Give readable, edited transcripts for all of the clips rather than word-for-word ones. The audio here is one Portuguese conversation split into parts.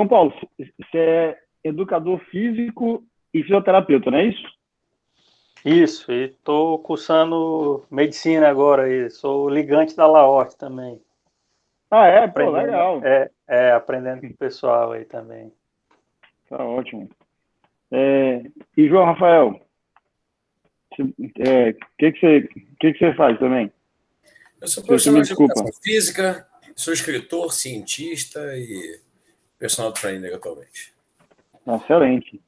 João Paulo, você é educador físico e fisioterapeuta, não é isso? Isso, e estou cursando medicina agora, e sou ligante da Laorte também. Ah, é? Pô, Aprendendo, legal. aprendendo com o pessoal aí também. Tá ótimo. E João Rafael, o que você faz também? Eu sou Você me profissional de desculpa. educação física, sou escritor, cientista e personal trainer atualmente. Excelente.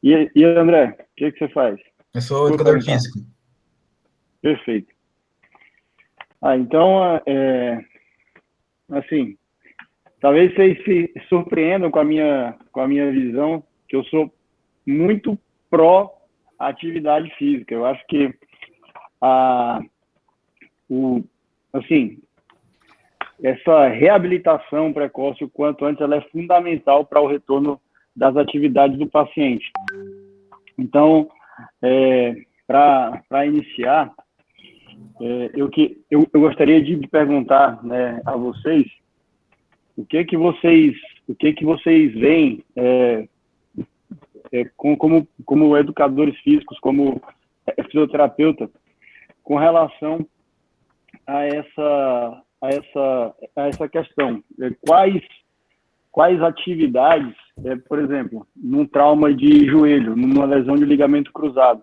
E André, o que você faz? Eu sou Desculpa educador perguntar. físico. Perfeito. Então, assim, talvez vocês se surpreendam com a minha visão, que eu sou muito pró atividade física. Eu acho que assim, essa reabilitação precoce, o quanto antes, ela é fundamental para o retorno das atividades do paciente. Então, para iniciar, eu gostaria de perguntar, né, a vocês o que que vocês veem como educadores físicos, como fisioterapeuta, com relação a essa questão. Quais atividades, por exemplo, num trauma de joelho, numa lesão de ligamento cruzado,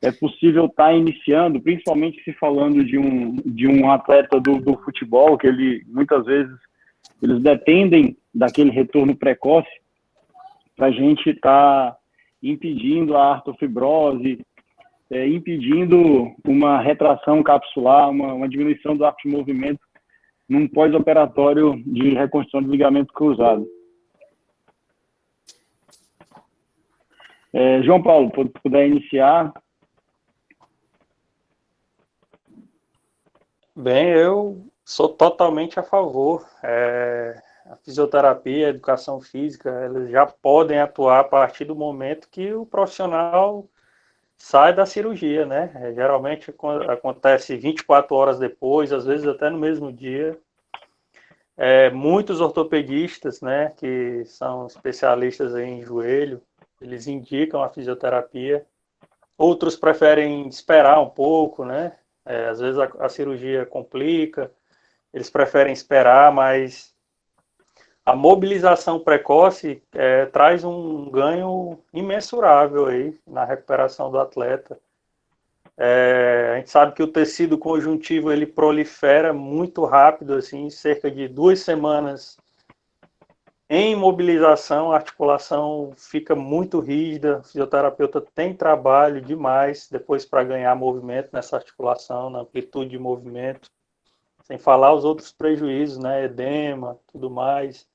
é possível estar iniciando, principalmente se falando de um atleta do futebol, que muitas vezes eles dependem daquele retorno precoce, para a gente estar impedindo a artrofibrose, impedindo uma retração capsular, uma diminuição do arco de movimento num pós-operatório de reconstrução de ligamento cruzado. João Paulo, puder iniciar. Bem, eu sou totalmente a favor. A fisioterapia, a educação física, eles já podem atuar a partir do momento que o profissional sai da cirurgia, né? Geralmente acontece 24 horas depois, às vezes até no mesmo dia. Muitos ortopedistas, né, que são especialistas em joelho, eles indicam a fisioterapia. Outros preferem esperar um pouco, né? Às vezes a cirurgia complica, eles preferem esperar, mas a mobilização precoce traz um ganho imensurável aí na recuperação do atleta. A gente sabe que o tecido conjuntivo ele prolifera muito rápido, assim, cerca de 2 semanas em mobilização, a articulação fica muito rígida, o fisioterapeuta tem trabalho demais depois para ganhar movimento nessa articulação, na amplitude de movimento, sem falar os outros prejuízos, né, edema, tudo mais,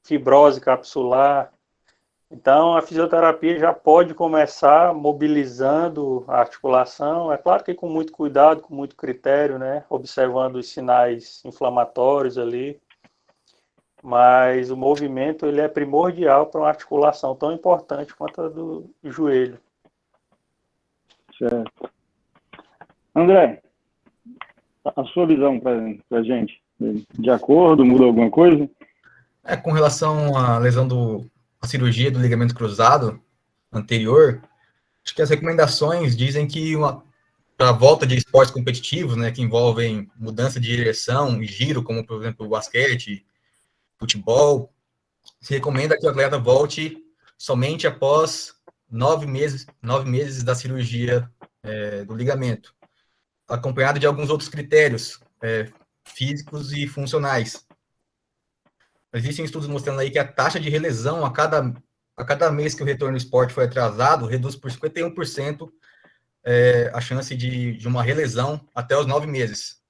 fibrose capsular. Então, a fisioterapia já pode começar mobilizando a articulação, é claro que com muito cuidado, com muito critério, né, observando os sinais inflamatórios ali, mas o movimento ele é primordial para uma articulação tão importante quanto a do joelho. Certo. André, a sua visão para a gente, de acordo, muda alguma coisa? Com relação à lesão a cirurgia do ligamento cruzado anterior, acho que as recomendações dizem que para a volta de esportes competitivos, né, que envolvem mudança de direção e giro, como, por exemplo, o basquete, futebol, se recomenda que o atleta volte somente após 9 meses da cirurgia do ligamento, acompanhado de alguns outros critérios físicos e funcionais. Existem estudos mostrando aí que a taxa de relesão a cada mês que o retorno ao esporte foi atrasado reduz por 51% a chance de uma relesão até os 9 meses.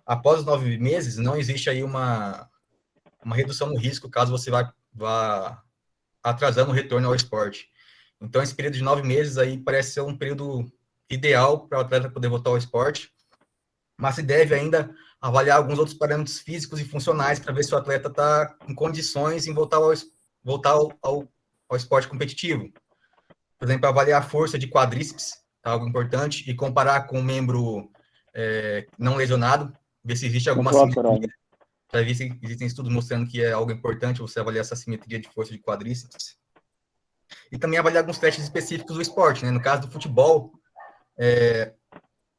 Após os 9 meses, não existe aí uma redução no risco caso você vá atrasando o retorno ao esporte. Então, esse período de 9 meses aí parece ser um período ideal para o atleta poder voltar ao esporte, mas se deve ainda avaliar alguns outros parâmetros físicos e funcionais para ver se o atleta está em condições em voltar ao esporte competitivo. Por exemplo, avaliar a força de quadríceps, algo importante, e comparar com um membro não lesionado, ver se existe alguma simetria Já existem estudos mostrando que é algo importante você avaliar essa simetria de força de quadríceps. E também avaliar alguns testes específicos do esporte, né? No caso do futebol,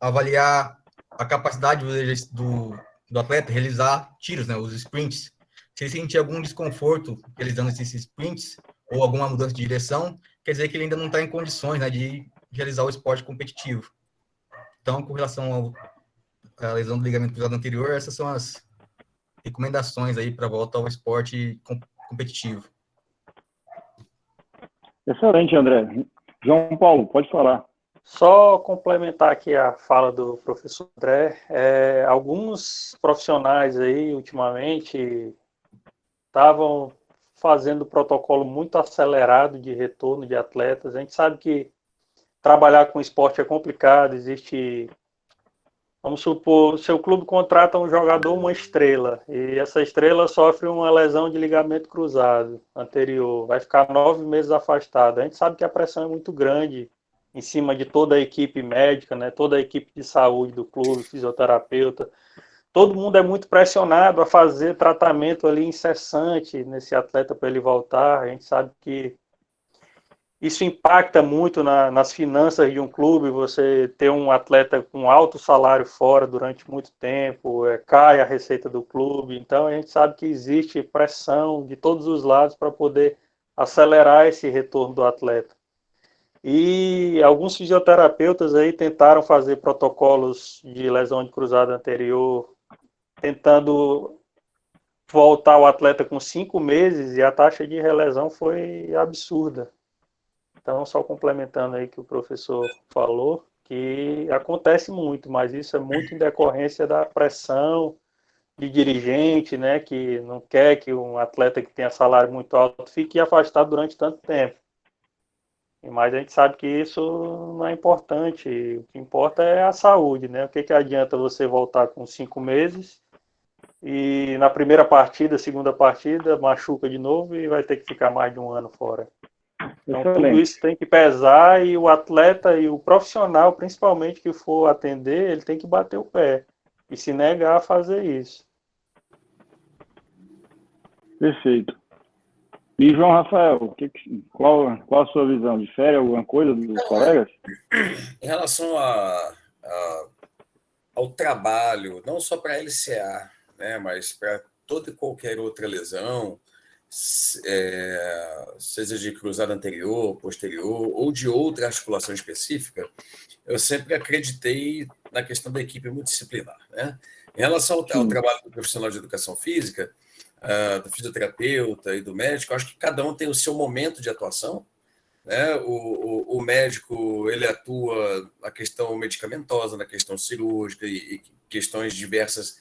avaliar a capacidade do atleta realizar tiros, né? Os sprints. Se ele sentir algum desconforto realizando esses sprints ou alguma mudança de direção, quer dizer que ele ainda não está em condições, né, de realizar o esporte competitivo. Então, com relação à lesão do ligamento cruzado anterior, essas são as recomendações aí para volta ao esporte competitivo. Excelente, André. João Paulo, pode falar. Só complementar aqui a fala do professor André, alguns profissionais aí, ultimamente, estavam fazendo protocolo muito acelerado de retorno de atletas. A gente sabe que trabalhar com esporte é complicado, existe... Vamos supor, o seu clube contrata um jogador, uma estrela, e essa estrela sofre uma lesão de ligamento cruzado anterior, vai ficar 9 meses afastado. A gente sabe que a pressão é muito grande em cima de toda a equipe médica, né? Toda a equipe de saúde do clube, fisioterapeuta. Todo mundo é muito pressionado a fazer tratamento ali incessante nesse atleta para ele voltar. A gente sabe que isso impacta muito nas finanças de um clube, você ter um atleta com alto salário fora durante muito tempo, cai a receita do clube. Então a gente sabe que existe pressão de todos os lados para poder acelerar esse retorno do atleta. E alguns fisioterapeutas aí tentaram fazer protocolos de lesão de cruzado anterior, tentando voltar o atleta com 5 meses, e a taxa de relesão foi absurda. Então, só complementando aí o que o professor falou, que acontece muito, mas isso é muito em decorrência da pressão de dirigente, né, que não quer que um atleta que tenha salário muito alto fique afastado durante tanto tempo. Mas a gente sabe que isso não é importante. O que importa é a saúde, né? O que adianta você voltar com 5 meses e na primeira partida, segunda partida, machuca de novo e vai ter que ficar mais de 1 ano fora. Então, Excelente. tudo isso tem que pesar, e o atleta e o profissional, principalmente, que for atender, ele tem que bater o pé e se negar a fazer isso. Perfeito. E João Rafael, qual a sua visão? Difere alguma coisa dos colegas? Em relação ao trabalho, não só para a LCA, né, mas para toda e qualquer outra lesão, seja de cruzado anterior, posterior, ou de outra articulação específica, eu sempre acreditei na questão da equipe multidisciplinar, né? Em relação ao trabalho do profissional de educação física, do fisioterapeuta e do médico, acho que cada um tem o seu momento de atuação, né? O médico, ele atua na questão medicamentosa, na questão cirúrgica e questões diversas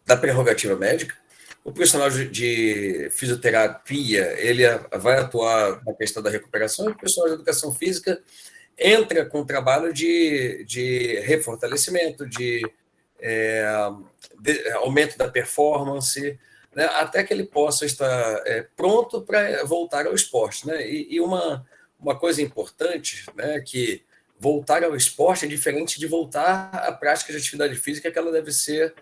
da prerrogativa médica. O profissional de fisioterapia, ele vai atuar na questão da recuperação, e o profissional de educação física entra com o trabalho de refortalecimento, de aumento da performance, né, até que ele possa estar pronto para voltar ao esporte, né? E uma coisa importante, né, que voltar ao esporte é diferente de voltar à prática de atividade física, que ela deve ser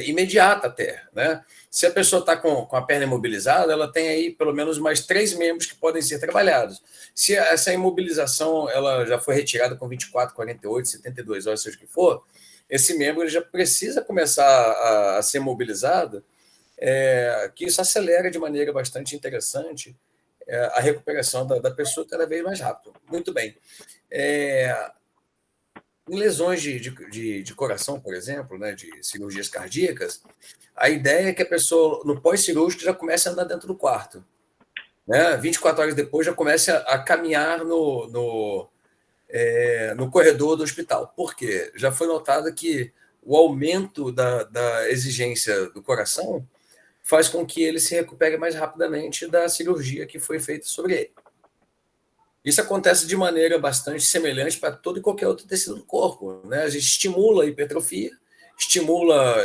imediata até, né? Se a pessoa está com a perna imobilizada, ela tem aí pelo menos mais 3 membros que podem ser trabalhados. Se essa imobilização ela já foi retirada com 24, 48, 72 horas, seja o que for, esse membro ele já precisa começar a ser mobilizado, que isso acelera de maneira bastante interessante a recuperação da pessoa cada vez mais rápido. Muito bem. Em lesões de coração, por exemplo, né, de cirurgias cardíacas, a ideia é que a pessoa, no pós-cirúrgico, já comece a andar dentro do quarto, né? 24 horas depois, já comece a caminhar no corredor do hospital. Por quê? Já foi notado que o aumento da exigência do coração faz com que ele se recupere mais rapidamente da cirurgia que foi feita sobre ele. Isso acontece de maneira bastante semelhante para todo e qualquer outro tecido do corpo, né? A gente estimula a hipertrofia, estimula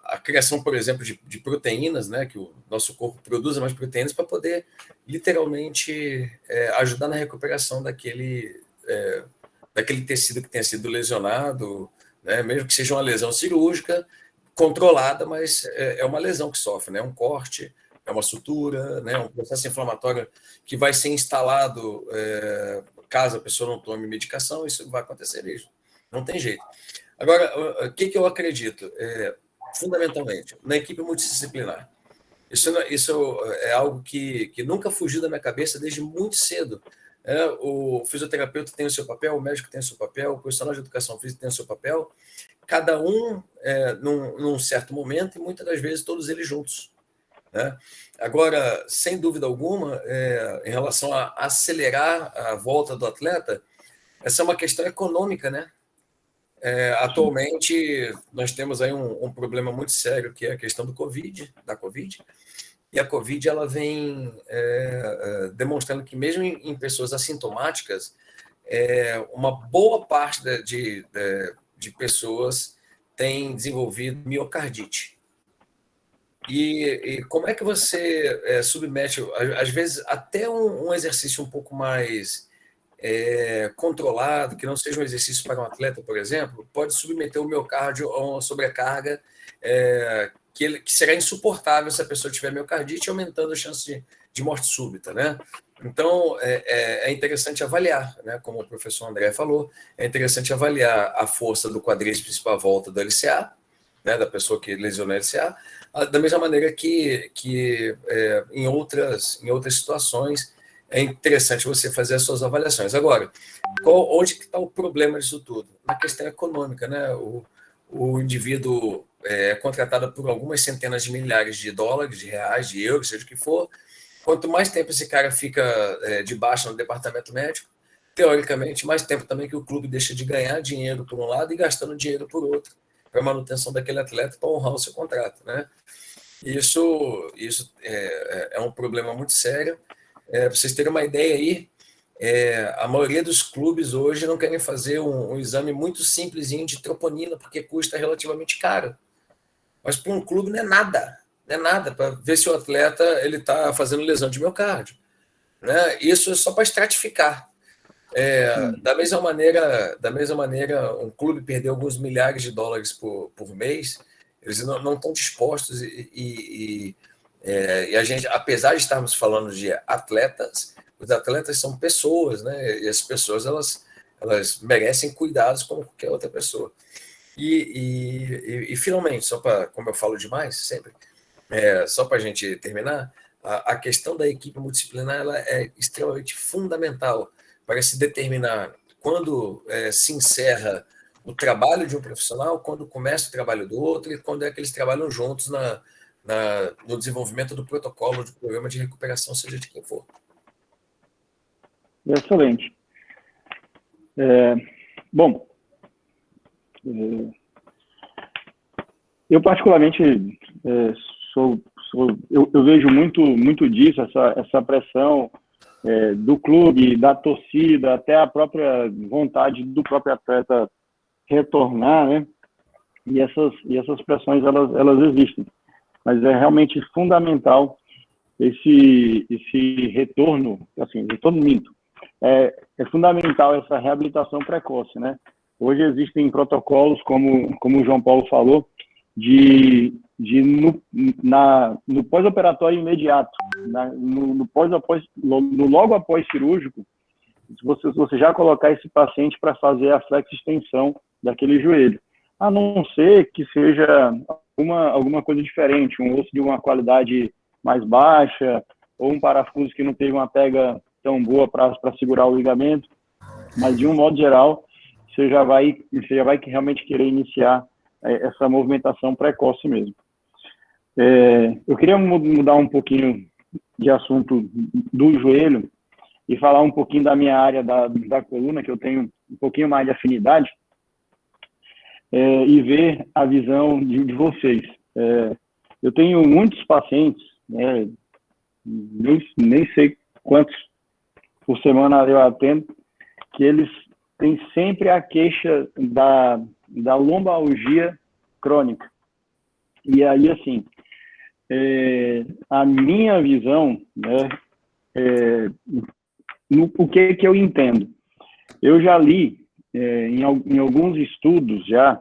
a criação, por exemplo, de proteínas, né? Que o nosso corpo produza mais proteínas para poder, literalmente, ajudar na recuperação daquele tecido que tenha sido lesionado né? Mesmo que seja uma lesão cirúrgica, controlada, mas é uma lesão que sofre, né? Um corte, é uma sutura, né? Um processo inflamatório que vai ser instalado caso a pessoa não tome medicação, isso vai acontecer mesmo. Não tem jeito. Agora, o que eu acredito? Fundamentalmente, na equipe multidisciplinar. Isso é algo que nunca fugiu da minha cabeça desde muito cedo. O fisioterapeuta tem o seu papel, o médico tem o seu papel, o profissional de educação física tem o seu papel, cada um num certo momento e muitas das vezes todos eles juntos, né? Agora, sem dúvida alguma, em relação a acelerar a volta do atleta, essa é uma questão econômica, né? Atualmente, nós temos aí um problema muito sério, que é a questão da Covid, e a Covid ela vem demonstrando que mesmo em pessoas assintomáticas, uma boa parte de pessoas tem desenvolvido miocardite. E como é que você submete, às vezes, até um exercício um pouco mais controlado, que não seja um exercício para um atleta, por exemplo, pode submeter o miocárdio a uma sobrecarga que será insuportável se a pessoa tiver miocardite, aumentando a chance de morte súbita, né? Então, é interessante avaliar, né? Como o professor André falou, é interessante avaliar a força do quadríceps para a volta do LCA, né? Da pessoa que lesionou o LCA, da mesma maneira que em outras situações é interessante você fazer as suas avaliações. Agora, onde que está o problema disso tudo? Na questão econômica, né? O indivíduo é contratado por algumas centenas de milhares de dólares, de reais, de euros, seja o que for. Quanto mais tempo esse cara fica de baixa no departamento médico, teoricamente, mais tempo também que o clube deixa de ganhar dinheiro por um lado e gastando dinheiro por outro, para a manutenção daquele atleta, para honrar o seu contrato, né? Isso é um problema muito sério. Para vocês terem uma ideia aí, a maioria dos clubes hoje não querem fazer um exame muito simplesinho de troponina, porque custa relativamente caro. Mas para um clube não é nada para ver se o atleta está fazendo lesão de miocárdio, né? Isso é só para estratificar. Da mesma maneira, um clube perder alguns milhares de dólares por mês, eles não estão dispostos e a gente, apesar de estarmos falando de atletas, os atletas são pessoas, né? E as pessoas elas merecem cuidados como qualquer outra pessoa. E finalmente, como eu falo demais sempre, só para a gente terminar, a questão da equipe multidisciplinar ela é extremamente fundamental para se determinar quando se encerra o trabalho de um profissional, quando começa o trabalho do outro e quando é que eles trabalham juntos no desenvolvimento do protocolo do programa de recuperação, seja de quem for. Excelente. Bom, eu particularmente eu vejo muito disso, essa pressão do clube, da torcida, até a própria vontade do próprio atleta retornar, né? E essas pressões elas existem, mas é realmente fundamental esse retorno, assim, retorno minto. É fundamental essa reabilitação precoce, né? Hoje existem protocolos, como o João Paulo falou, no pós-operatório imediato, no logo após cirúrgico, você já colocar esse paciente para fazer a flexo-extensão daquele joelho, a não ser que seja alguma coisa diferente, um osso de uma qualidade mais baixa, ou um parafuso que não teve uma pega tão boa para segurar o ligamento, mas de um modo geral, você já vai realmente querer iniciar essa movimentação precoce mesmo. Eu queria mudar um pouquinho de assunto do joelho e falar um pouquinho da minha área da coluna, que eu tenho um pouquinho mais de afinidade, e ver a visão de vocês. Eu tenho muitos pacientes, nem sei quantos por semana eu atendo, que eles têm sempre a queixa da lombalgia crônica. E aí, assim, a minha visão, né, o que eu entendo? Eu já li em alguns estudos já,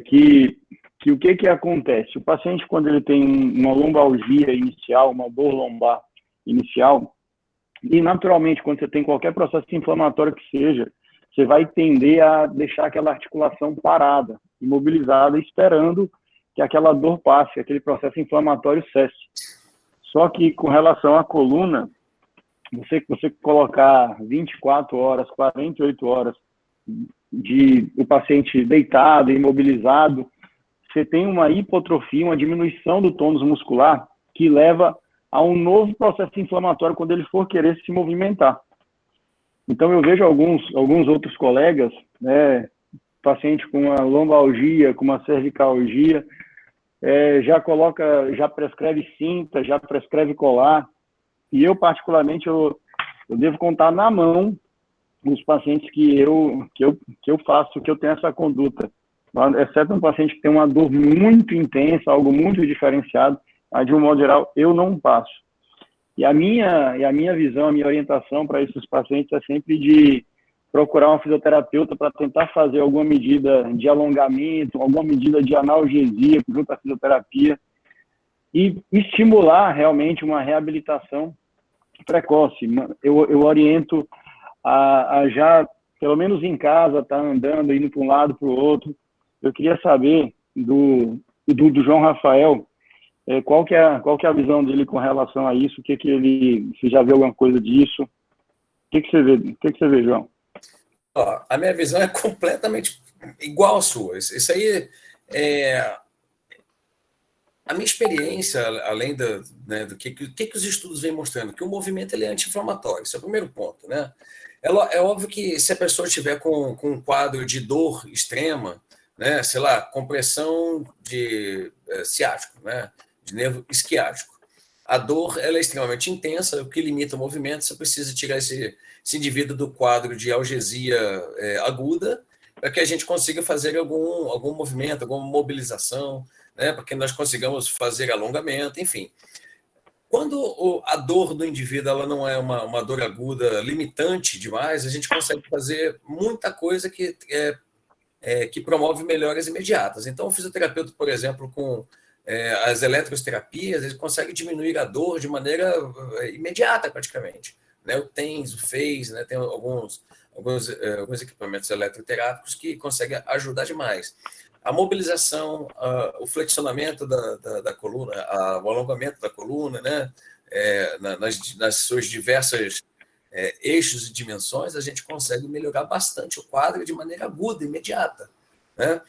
que o que acontece? O paciente, quando ele tem uma lombalgia inicial, uma dor lombar inicial, e naturalmente, quando você tem qualquer processo inflamatório que seja, você vai tender a deixar aquela articulação parada, imobilizada, esperando que aquela dor passe, aquele processo inflamatório cesse. Só que com relação à coluna, você colocar 24 horas, 48 horas de o paciente deitado, imobilizado, você tem uma hipotrofia, uma diminuição do tônus muscular que leva a um novo processo inflamatório quando ele for querer se movimentar. Então, eu vejo alguns outros colegas, né, paciente com uma lombalgia, com uma cervicalgia, já prescreve cinta, já prescreve colar, e eu, particularmente, eu devo contar na mão os pacientes que eu faço, que eu tenho essa conduta, exceto um paciente que tem uma dor muito intensa, algo muito diferenciado, mas, de um modo geral, eu não passo. E a minha visão, a minha orientação para esses pacientes é sempre de procurar um fisioterapeuta para tentar fazer alguma medida de alongamento, alguma medida de analgesia junto à fisioterapia e estimular realmente uma reabilitação precoce. Eu oriento a já, pelo menos em casa, estar andando, indo para um lado, para o outro. Eu queria saber do João Rafael, qual que é a visão dele com relação a isso? Você já viu alguma coisa disso? O que você vê, João? A minha visão é completamente igual à sua. Isso aí a minha experiência, além do que os estudos vêm mostrando, que o movimento ele é anti-inflamatório. Esse é o primeiro ponto, né? É óbvio que se a pessoa estiver com um quadro de dor extrema, né, sei lá, compressão de ciático, né, de nervo isquiático, a dor ela é extremamente intensa, o que limita o movimento. Você precisa tirar esse indivíduo do quadro de algesia aguda para que a gente consiga fazer algum movimento, alguma mobilização, né, para que nós consigamos fazer alongamento, enfim. Quando a dor do indivíduo ela não é uma dor aguda limitante demais, a gente consegue fazer muita coisa que promove melhoras imediatas. Então, o fisioterapeuta, por exemplo, com as eletroterapias, ele consegue diminuir a dor de maneira imediata, praticamente. Né? O TENS, o FACE, né? Tem alguns equipamentos eletroterápicos que conseguem ajudar demais. A mobilização, o flexionamento da coluna, o alongamento da coluna, né? Nas suas diversas eixos e dimensões, a gente consegue melhorar bastante o quadro de maneira aguda, imediata. Né?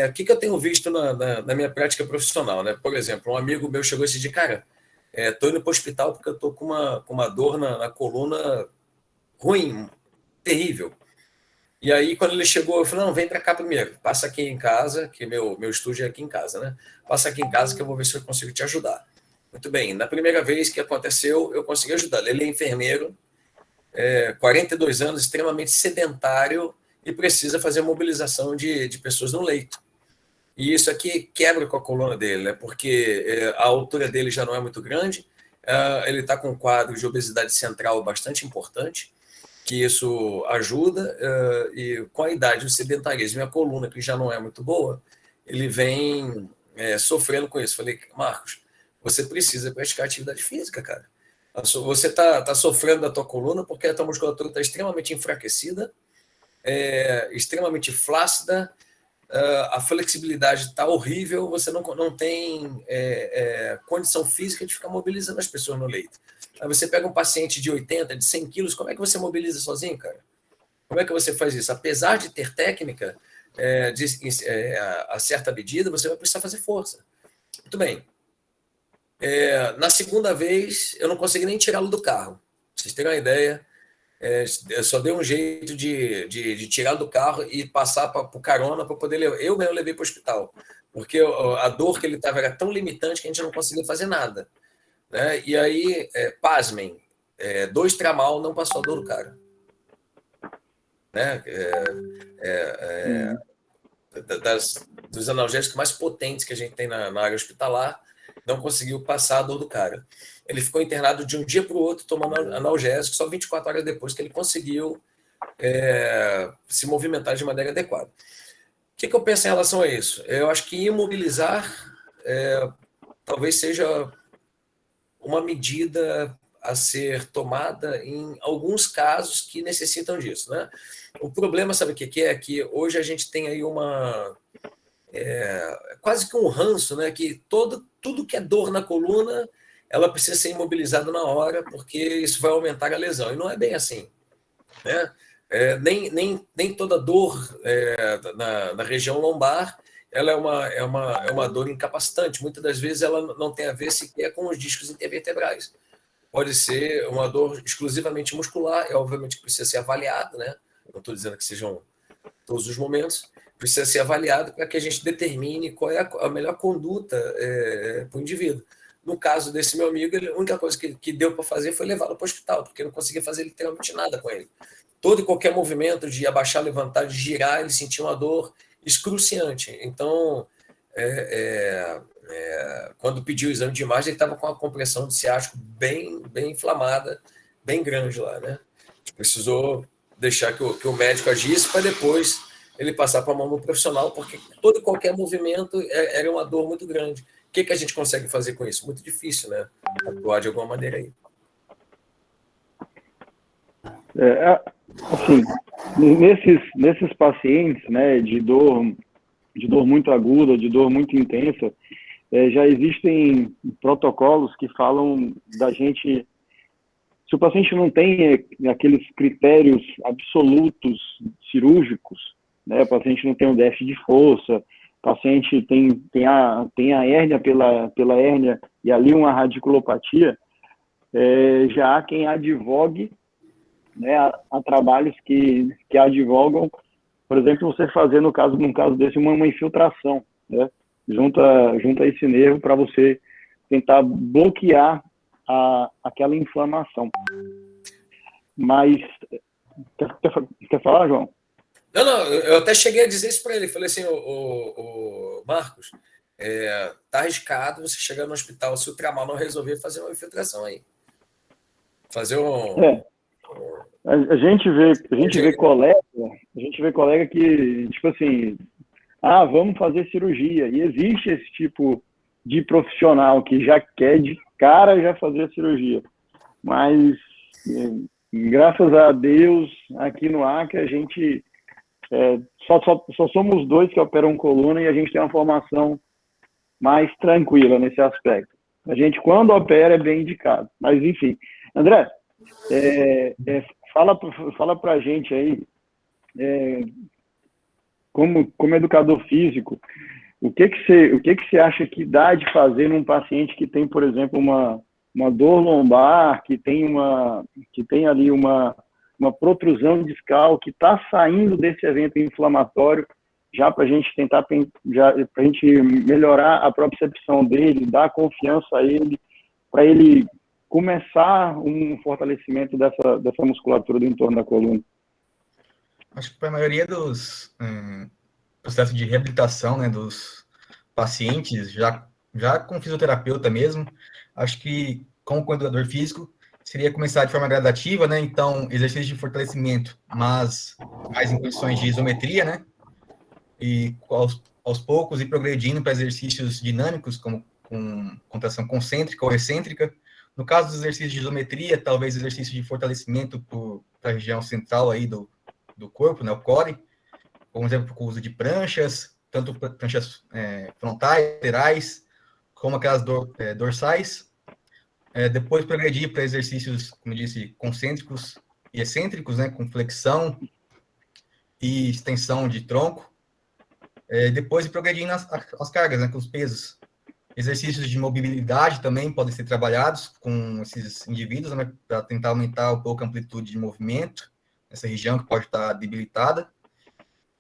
O que eu tenho visto na minha prática profissional? Né? Por exemplo, um amigo meu chegou esse dia, cara, estou indo para o hospital porque eu estou com uma dor na coluna ruim, terrível. E aí, quando ele chegou, eu falei, não, vem para cá primeiro, passa aqui em casa, que meu estúdio é aqui em casa, né? Passa aqui em casa que eu vou ver se eu consigo te ajudar. Muito bem, na primeira vez que aconteceu, eu consegui ajudar. Ele é enfermeiro, 42 anos, extremamente sedentário e precisa fazer mobilização de pessoas no leito. E isso aqui quebra com a coluna dele, né? Porque a altura dele já não é muito grande, ele está com um quadro de obesidade central bastante importante, que isso ajuda, e com a idade, o sedentarismo e a coluna, que já não é muito boa, ele vem sofrendo com isso. Falei, Marcos, você precisa praticar atividade física, cara. Você está sofrendo da tua coluna porque a tua musculatura está extremamente enfraquecida, extremamente flácida, a flexibilidade está horrível, você não tem condição física de ficar mobilizando as pessoas no leito. Aí você pega um paciente de 80, de 100 quilos, como é que você mobiliza sozinho, cara? Como é que você faz isso? Apesar de ter técnica a certa medida, você vai precisar fazer força. Muito bem. Na segunda vez, eu não consegui nem tirá-lo do carro. Pra vocês terem uma ideia, eu só dei um jeito de tirá-lo do carro e passar para o carona para poder levar. Eu mesmo levei para o hospital, porque a dor que ele estava era tão limitante que a gente não conseguia fazer nada. Né? E aí, pasmem, 2 tramal não passou a dor do cara. Né? Dos analgésicos mais potentes que a gente tem na área hospitalar, não conseguiu passar a dor do cara. Ele ficou internado de um dia para o outro tomando analgésico, só 24 horas depois que ele conseguiu se movimentar de maneira adequada. O que eu penso em relação a isso? Eu acho que imobilizar talvez seja uma medida a ser tomada em alguns casos que necessitam disso, né? O problema, sabe o que é? Que hoje a gente tem aí quase que um ranço, né? Que tudo que é dor na coluna, ela precisa ser imobilizada na hora, porque isso vai aumentar a lesão. E não é bem assim, né? Nem toda dor na região lombar ela é uma dor incapacitante. Muitas das vezes ela não tem a ver sequer com os discos intervertebrais. Pode ser uma dor exclusivamente muscular, obviamente que precisa ser avaliado, né? Não estou dizendo que sejam todos os momentos, precisa ser avaliado para que a gente determine qual é a melhor conduta para o indivíduo. No caso desse meu amigo, a única coisa que deu para fazer foi levá-lo para o hospital, porque eu não conseguia fazer literalmente nada com ele. Todo e qualquer movimento de abaixar, levantar, de girar, ele sentia uma dor excruciante. Então, quando pediu o exame de imagem, ele estava com a compressão de ciático bem inflamada, bem grande lá, né? A gente precisou deixar que o médico agisse para depois ele passar para a mão do profissional, porque todo e qualquer movimento era uma dor muito grande. O que a gente consegue fazer com isso? Muito difícil, né? Atuar de alguma maneira aí. Assim, nesses pacientes, né, de dor muito aguda, de dor muito intensa, já existem protocolos que falam da gente, se o paciente não tem aqueles critérios absolutos cirúrgicos, né, o paciente não tem um déficit de força, o paciente tem a hérnia pela hérnia e ali uma radiculopatia, já há quem advogue, né, há trabalhos que advogam, por exemplo, você fazer, num caso desse, uma infiltração, né, junta esse nervo para você tentar bloquear aquela inflamação. Mas, quer falar, João? Não, eu até cheguei a dizer isso para ele. Falei assim, o Marcos, tá arriscado você chegar no hospital, se o tramal não resolver, fazer uma infiltração aí. Fazer A gente vê colega que, tipo assim, vamos fazer cirurgia. E existe esse tipo de profissional que já quer de cara já fazer a cirurgia. Mas, graças a Deus, aqui no Acre, a gente só somos 2 que operam coluna e a gente tem uma formação mais tranquila nesse aspecto. A gente, quando opera, é bem indicado. Mas, enfim. André, fala pra gente aí, como educador físico, o que você acha que dá de fazer num paciente que tem, por exemplo, uma dor lombar, que tem ali uma protrusão discal, que está saindo desse evento inflamatório, já para a gente tentar, para a gente melhorar a propriocepção dele, dar confiança a ele, para ele começar um fortalecimento dessa musculatura do entorno da coluna? Acho que para a maioria dos processos de reabilitação, né, dos pacientes, já com fisioterapeuta mesmo, acho que, como educador físico, seria começar de forma gradativa, né? Então, exercício de fortalecimento, mas mais em condições de isometria, né? E aos poucos ir progredindo para exercícios dinâmicos, como com contração concêntrica ou excêntrica. No caso dos exercícios de isometria, talvez exercício de fortalecimento para a região central aí do corpo, né? O core, por exemplo, com o uso de pranchas, tanto pranchas frontais, laterais, como aquelas dorsais. Depois progredir para exercícios, como eu disse, concêntricos e excêntricos, né, com flexão e extensão de tronco. Depois progredir nas cargas, né, com os pesos. Exercícios de mobilidade também podem ser trabalhados com esses indivíduos, né, para tentar aumentar um pouco a amplitude de movimento nessa região que pode estar debilitada.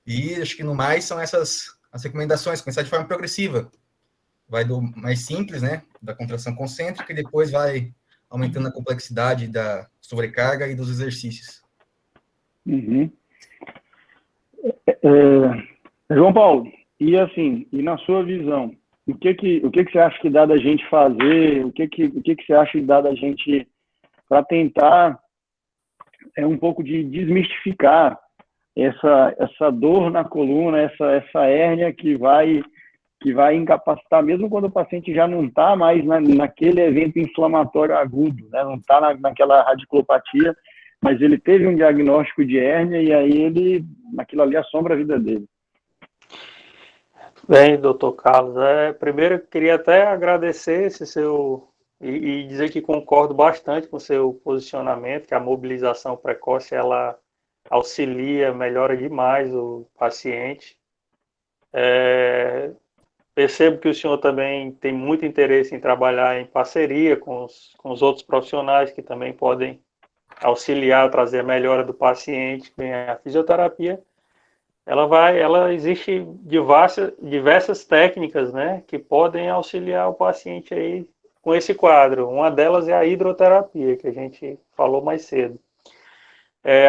E acho que no mais são essas as recomendações, começar de forma progressiva. Vai do mais simples, né, da contração concêntrica, e depois vai aumentando a complexidade da sobrecarga e dos exercícios. Uhum. João Paulo, e na sua visão, o que você acha que dá da gente fazer, o que você acha que dá da gente para tentar é um pouco de desmistificar essa dor na coluna, essa hérnia que vai incapacitar, mesmo quando o paciente já não está mais naquele evento inflamatório agudo, né? Não está naquela radiculopatia, mas ele teve um diagnóstico de hérnia e aí aquilo ali assombra a vida dele. Bem, doutor Carlos, primeiro eu queria até agradecer esse seu e dizer que concordo bastante com o seu posicionamento, que a mobilização precoce ela auxilia, melhora demais o paciente. Percebo que o senhor também tem muito interesse em trabalhar em parceria com os outros profissionais que também podem auxiliar, trazer a melhora do paciente. A fisioterapia, existe diversas técnicas, né, que podem auxiliar o paciente aí com esse quadro. Uma delas é a hidroterapia, que a gente falou mais cedo.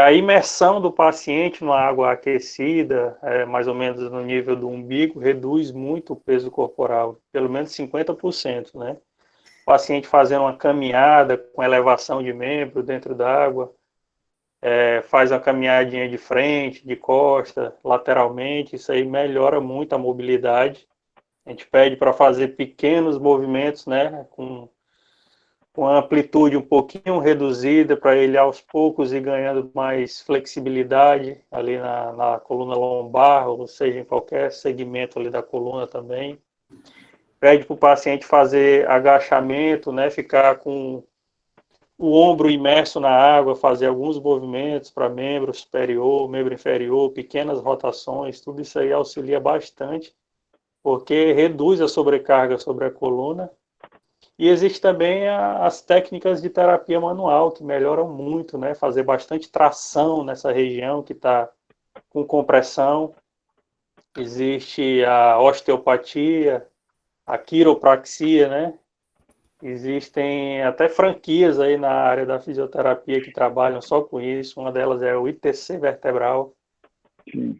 A imersão do paciente numa água aquecida, mais ou menos no nível do umbigo, reduz muito o peso corporal, pelo menos 50%, né? O paciente fazendo uma caminhada com elevação de membro dentro d'água, faz uma caminhadinha de frente, de costa, lateralmente, isso aí melhora muito a mobilidade. A gente pede para fazer pequenos movimentos, né, com a amplitude um pouquinho reduzida, para ele aos poucos ir ganhando mais flexibilidade ali na coluna lombar, ou seja, em qualquer segmento ali da coluna também. Pede para o paciente fazer agachamento, né, ficar com o ombro imerso na água, fazer alguns movimentos para membro superior, membro inferior, pequenas rotações, tudo isso aí auxilia bastante, porque reduz a sobrecarga sobre a coluna. E existe também as técnicas de terapia manual, que melhoram muito, né? Fazer bastante tração nessa região que está com compressão. Existe a osteopatia, a quiropraxia, né? Existem até franquias aí na área da fisioterapia que trabalham só com isso. Uma delas é o ITC vertebral,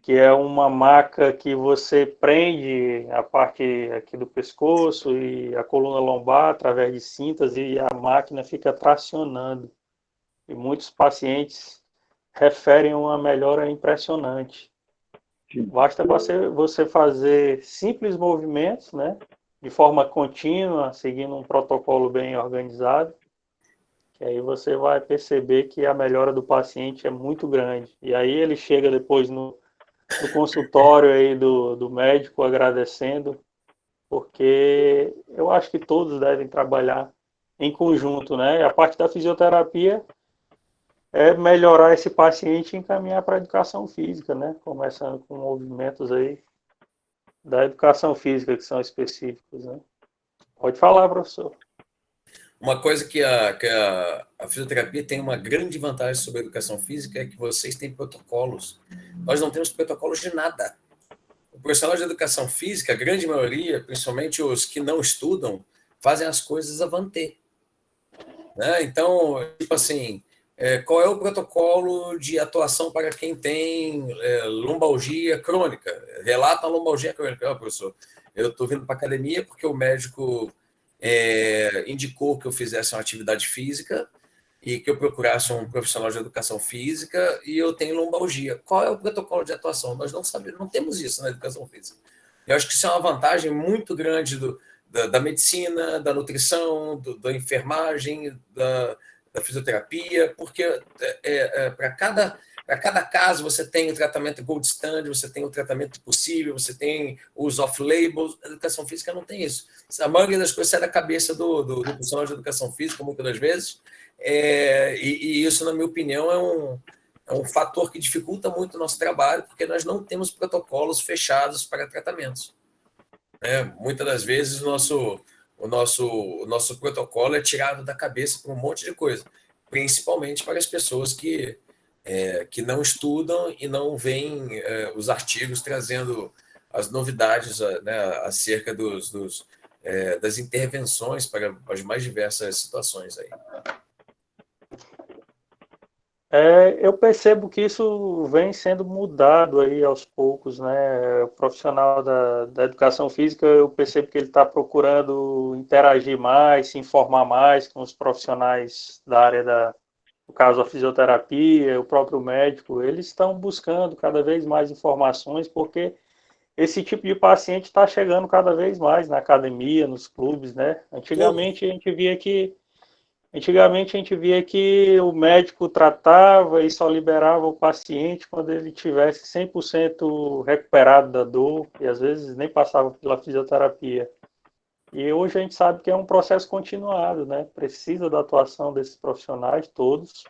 que é uma maca que você prende a parte aqui do pescoço e a coluna lombar através de cintas e a máquina fica tracionando. E muitos pacientes referem uma melhora impressionante. Basta você fazer simples movimentos, né, de forma contínua, seguindo um protocolo bem organizado, que aí você vai perceber que a melhora do paciente é muito grande. E aí ele chega depois no consultório aí do médico agradecendo, porque eu acho que todos devem trabalhar em conjunto, né? A parte da fisioterapia é melhorar esse paciente e encaminhar para a educação física, né? Começando com movimentos aí da educação física que são específicos, né? Pode falar, professor. Uma coisa que a fisioterapia tem uma grande vantagem sobre a educação física é que vocês têm protocolos. Nós não temos protocolos de nada. O profissional de educação física, a grande maioria, principalmente os que não estudam, fazem as coisas a vanter. Né? Então, tipo assim, qual é o protocolo de atuação para quem tem lombalgia crônica? Relata a lombalgia crônica. Professor, eu estou vindo para a academia porque o médico indicou que eu fizesse uma atividade física e que eu procurasse um profissional de educação física e eu tenho lombalgia. Qual é o protocolo de atuação? Nós não sabemos, não temos isso na educação física. Eu acho que isso é uma vantagem muito grande da medicina, da nutrição, da enfermagem, da fisioterapia, porque para cada caso você tem o tratamento gold standard, você tem o tratamento possível, você tem os off-labels. A educação física não tem isso. A maioria das coisas sai da cabeça do profissional de educação física, muitas das vezes, e isso, na minha opinião, é um fator que dificulta muito o nosso trabalho, porque nós não temos protocolos fechados para tratamentos. Muitas das vezes o nosso protocolo é tirado da cabeça por um monte de coisa, principalmente para as pessoas que não estudam e não veem os artigos trazendo as novidades, né, acerca das intervenções para as mais diversas situações aí. Eu percebo que isso vem sendo mudado aí aos poucos, né? O profissional da educação física, eu percebo que ele está procurando interagir mais, se informar mais com os profissionais da área no caso a fisioterapia, o próprio médico, eles estão buscando cada vez mais informações, porque esse tipo de paciente está chegando cada vez mais na academia, nos clubes, né? Antigamente a gente via que o médico tratava e só liberava o paciente quando ele tivesse 100% recuperado da dor, e às vezes nem passava pela fisioterapia. E hoje a gente sabe que é um processo continuado, né? Precisa da atuação desses profissionais todos.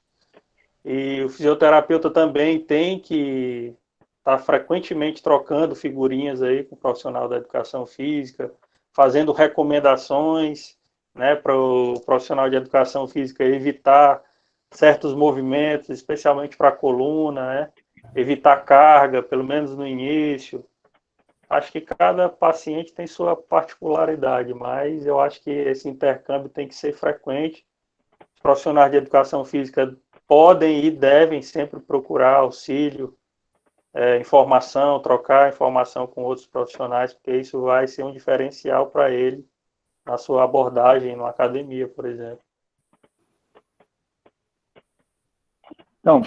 E o fisioterapeuta também tem que estar frequentemente trocando figurinhas aí com o profissional da educação física, fazendo recomendações, né, para o profissional de educação física evitar certos movimentos, especialmente para a coluna, né? Evitar carga, pelo menos no início. Acho que cada paciente tem sua particularidade, mas eu acho que esse intercâmbio tem que ser frequente. Os profissionais de educação física podem e devem sempre procurar auxílio, informação, trocar informação com outros profissionais, porque isso vai ser um diferencial para ele na sua abordagem na academia, por exemplo. Então,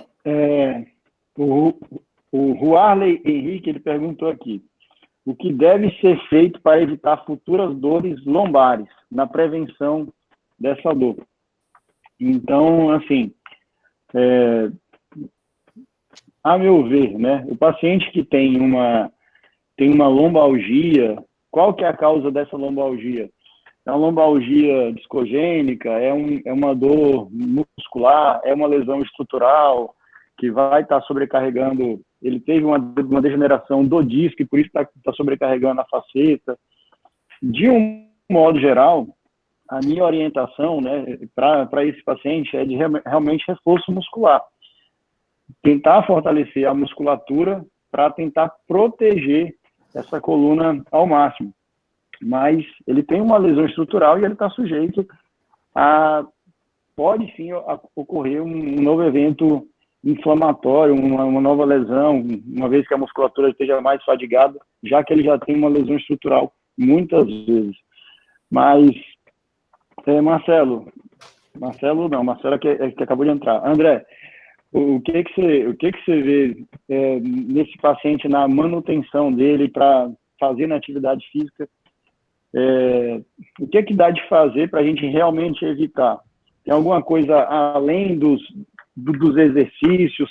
o Ruarley Henrique, ele perguntou aqui, o que deve ser feito para evitar futuras dores lombares na prevenção dessa dor? Então, assim, a meu ver, né, o paciente que tem uma lombalgia, qual que é a causa dessa lombalgia? É uma lombalgia discogênica, é uma dor muscular, é uma lesão estrutural que vai estar sobrecarregando. Ele teve uma degeneração do disco e por isso está sobrecarregando a faceta. De um modo geral, a minha orientação, né, para esse paciente é de realmente reforço muscular. Tentar fortalecer a musculatura para tentar proteger essa coluna ao máximo. Mas ele tem uma lesão estrutural e ele está sujeito a, pode sim ocorrer um novo evento inflamatório, uma nova lesão, uma vez que a musculatura esteja mais fadigada, já que ele já tem uma lesão estrutural muitas vezes. Mas, Marcelo que acabou de entrar. André, o que você vê nesse paciente na manutenção dele para fazer na atividade física? O que dá de fazer para a gente realmente evitar? Tem alguma coisa além dos exercícios?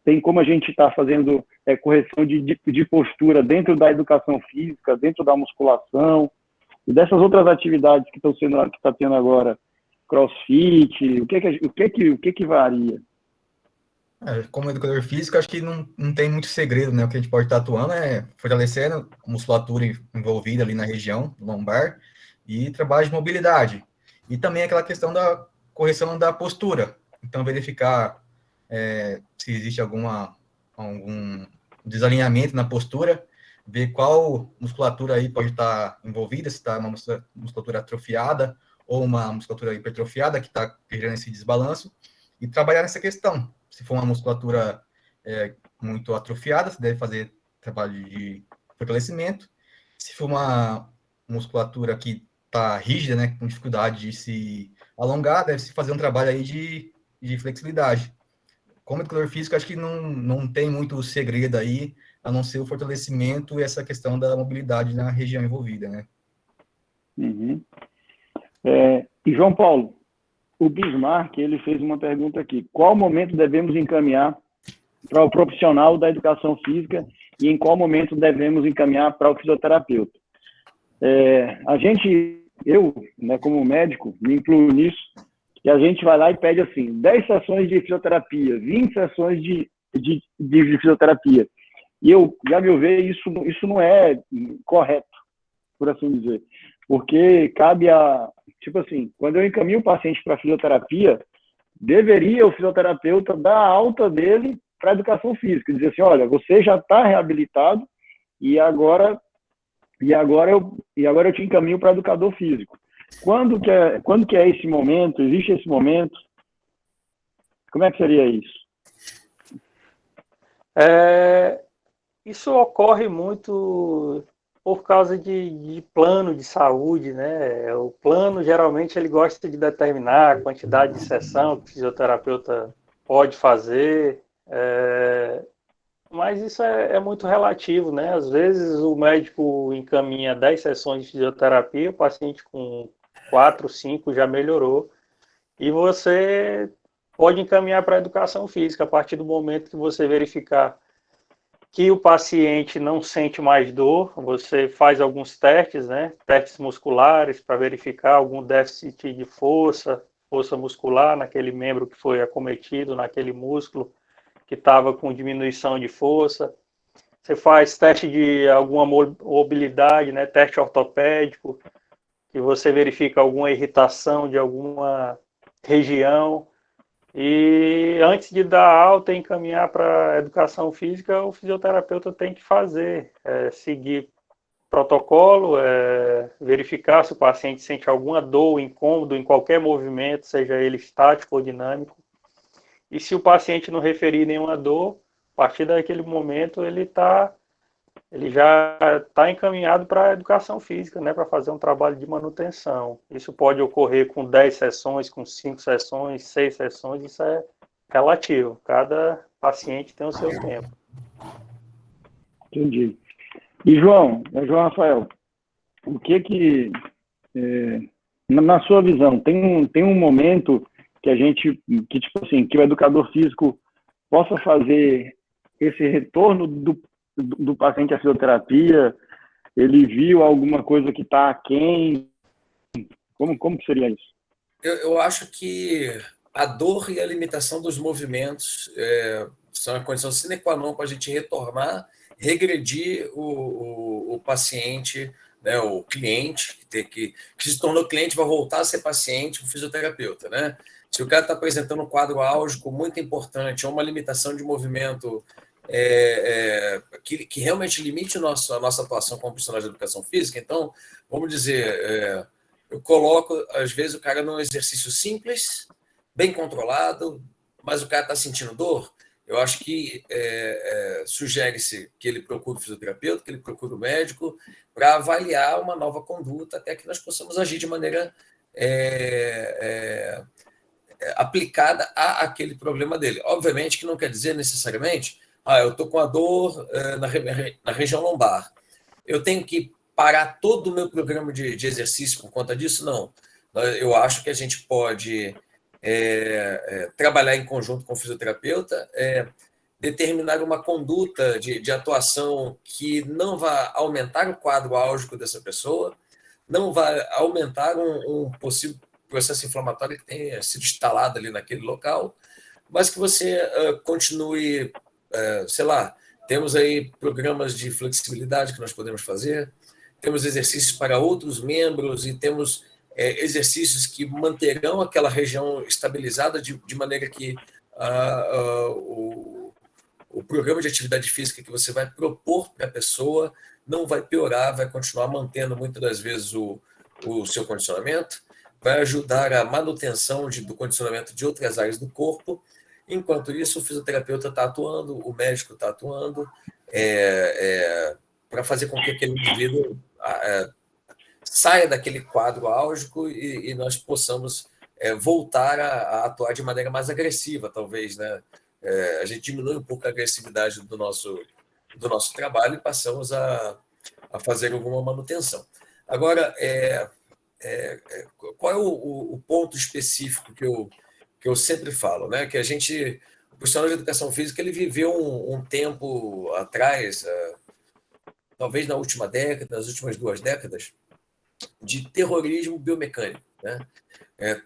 Tem como a gente está fazendo correção de postura dentro da educação física, dentro da musculação e dessas outras atividades que está tendo agora, CrossFit? O que varia? Como educador físico, acho que não tem muito segredo, né? O que a gente pode estar atuando é fortalecendo a musculatura envolvida ali na região lombar e trabalho de mobilidade. E também aquela questão da correção da postura. Então, verificar se existe algum desalinhamento na postura, ver qual musculatura aí pode estar envolvida, se está uma musculatura atrofiada ou uma musculatura hipertrofiada que está gerando esse desbalanço, e trabalhar nessa questão. Se for uma musculatura muito atrofiada, você deve fazer trabalho de fortalecimento. Se for uma musculatura que está rígida, né, com dificuldade de se alongar, deve-se fazer um trabalho aí de flexibilidade. Como educador físico, acho que não tem muito segredo aí, a não ser o fortalecimento e essa questão da mobilidade na região envolvida, né? Uhum. E João Paulo, o Bismarck, ele fez uma pergunta aqui. Qual momento devemos encaminhar para o profissional da educação física e em qual momento devemos encaminhar para o fisioterapeuta? Eu, né, como médico, me incluo nisso, e a gente vai lá e pede assim, 10 sessões de fisioterapia, 20 sessões de fisioterapia. E eu, já me ver, isso não é correto, por assim dizer. Porque cabe tipo assim, quando eu encaminho o paciente para fisioterapia, deveria o fisioterapeuta dar a alta dele para a educação física, dizer assim, olha, você já está reabilitado e agora eu te encaminho para educador físico. Quando que é esse momento? Existe esse momento? Como é que seria isso? Isso ocorre muito por causa de plano de saúde, né? O plano, geralmente, ele gosta de determinar a quantidade de sessão que o fisioterapeuta pode fazer, mas isso é muito relativo, né? Às vezes o médico encaminha 10 sessões de fisioterapia, o paciente com 4, 5 já melhorou, e você pode encaminhar para a educação física a partir do momento que você verificar que o paciente não sente mais dor, você faz alguns testes, né? Testes musculares para verificar algum déficit de força muscular naquele membro que foi acometido, naquele músculo que estava com diminuição de força. Você faz teste de alguma mobilidade, né? Teste ortopédico, que você verifica alguma irritação de alguma região. E antes de dar alta e encaminhar para a educação física, o fisioterapeuta tem que seguir protocolo, verificar se o paciente sente alguma dor ou incômodo em qualquer movimento, seja ele estático ou dinâmico. E se o paciente não referir nenhuma dor, a partir daquele momento ele já está encaminhado para a educação física, né, para fazer um trabalho de manutenção. Isso pode ocorrer com 10 sessões, com 5 sessões, 6 sessões, isso é relativo. Cada paciente tem o seu tempo. Entendi. E João Rafael, o que na sua visão, tem um momento que tipo assim, que o educador físico possa fazer esse retorno do paciente à fisioterapia? Ele viu alguma coisa que está aquém? Como que seria isso? Eu acho que a dor e a limitação dos movimentos são a condição sine qua non para a gente retornar, regredir o paciente, né, o cliente, que se tornou cliente, vai voltar a ser paciente, o fisioterapeuta, né? Se o cara está apresentando um quadro álgico muito importante, ou uma limitação de movimento que realmente limite a nossa atuação como profissional de educação física, então, vamos dizer, eu coloco, às vezes, o cara num exercício simples, bem controlado, mas o cara está sentindo dor. Eu acho que sugere-se que ele procure o fisioterapeuta, que ele procure o médico, para avaliar uma nova conduta, até que nós possamos agir de maneira aplicada àquele problema dele. Obviamente que não quer dizer necessariamente, eu estou com a dor na região lombar. Eu tenho que parar todo o meu programa de exercício por conta disso? Não. Eu acho que a gente pode trabalhar em conjunto com o fisioterapeuta, determinar uma conduta de atuação que não vai aumentar o quadro álgico dessa pessoa, não vai aumentar um possível processo inflamatório que tenha sido instalado ali naquele local, mas que você continue, sei lá, temos aí programas de flexibilidade que nós podemos fazer, temos exercícios para outros membros e temos exercícios que manterão aquela região estabilizada de maneira que o programa de atividade física que você vai propor para a pessoa não vai piorar, vai continuar mantendo muitas das vezes o seu condicionamento, vai ajudar a manutenção do condicionamento de outras áreas do corpo. Enquanto isso, o fisioterapeuta está atuando, o médico está atuando para fazer com que aquele indivíduo saia daquele quadro álgico e nós possamos voltar a atuar de maneira mais agressiva, talvez, né? A gente diminui um pouco a agressividade do nosso trabalho e passamos a fazer alguma manutenção. Agora, qual é o ponto específico que eu sempre falo, né? Que o profissional de educação física, ele viveu um tempo atrás, talvez na última década, nas últimas 2 décadas, de terrorismo biomecânico, né?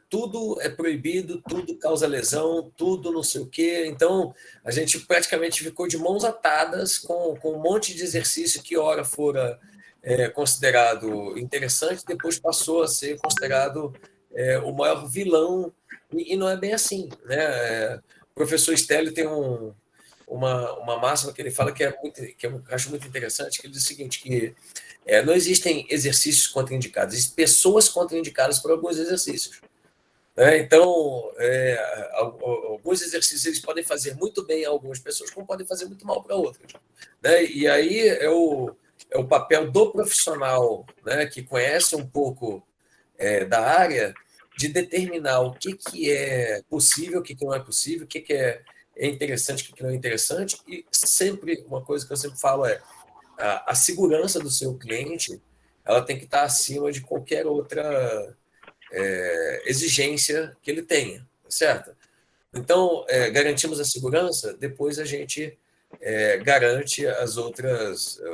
Tudo é proibido, tudo causa lesão, tudo não sei o quê. Então, a gente praticamente ficou de mãos atadas com um monte de exercício que, ora, fora considerado interessante, depois passou a ser considerado o maior vilão, e não é bem assim, né? O professor Stelli tem uma máxima que ele fala que eu acho muito interessante, que ele diz o seguinte, que não existem exercícios contraindicados, existem pessoas contraindicadas por alguns exercícios. Então, alguns exercícios eles podem fazer muito bem a algumas pessoas, como podem fazer muito mal para outras. E aí é o papel do profissional, né, que conhece um pouco da área, de determinar o que é possível, o que não é possível, o que é interessante, o que não é interessante, e sempre, uma coisa que eu sempre falo é a segurança do seu cliente, ela tem que estar acima de qualquer outra exigência que ele tenha, certo? Então, garantimos a segurança, depois a gente garante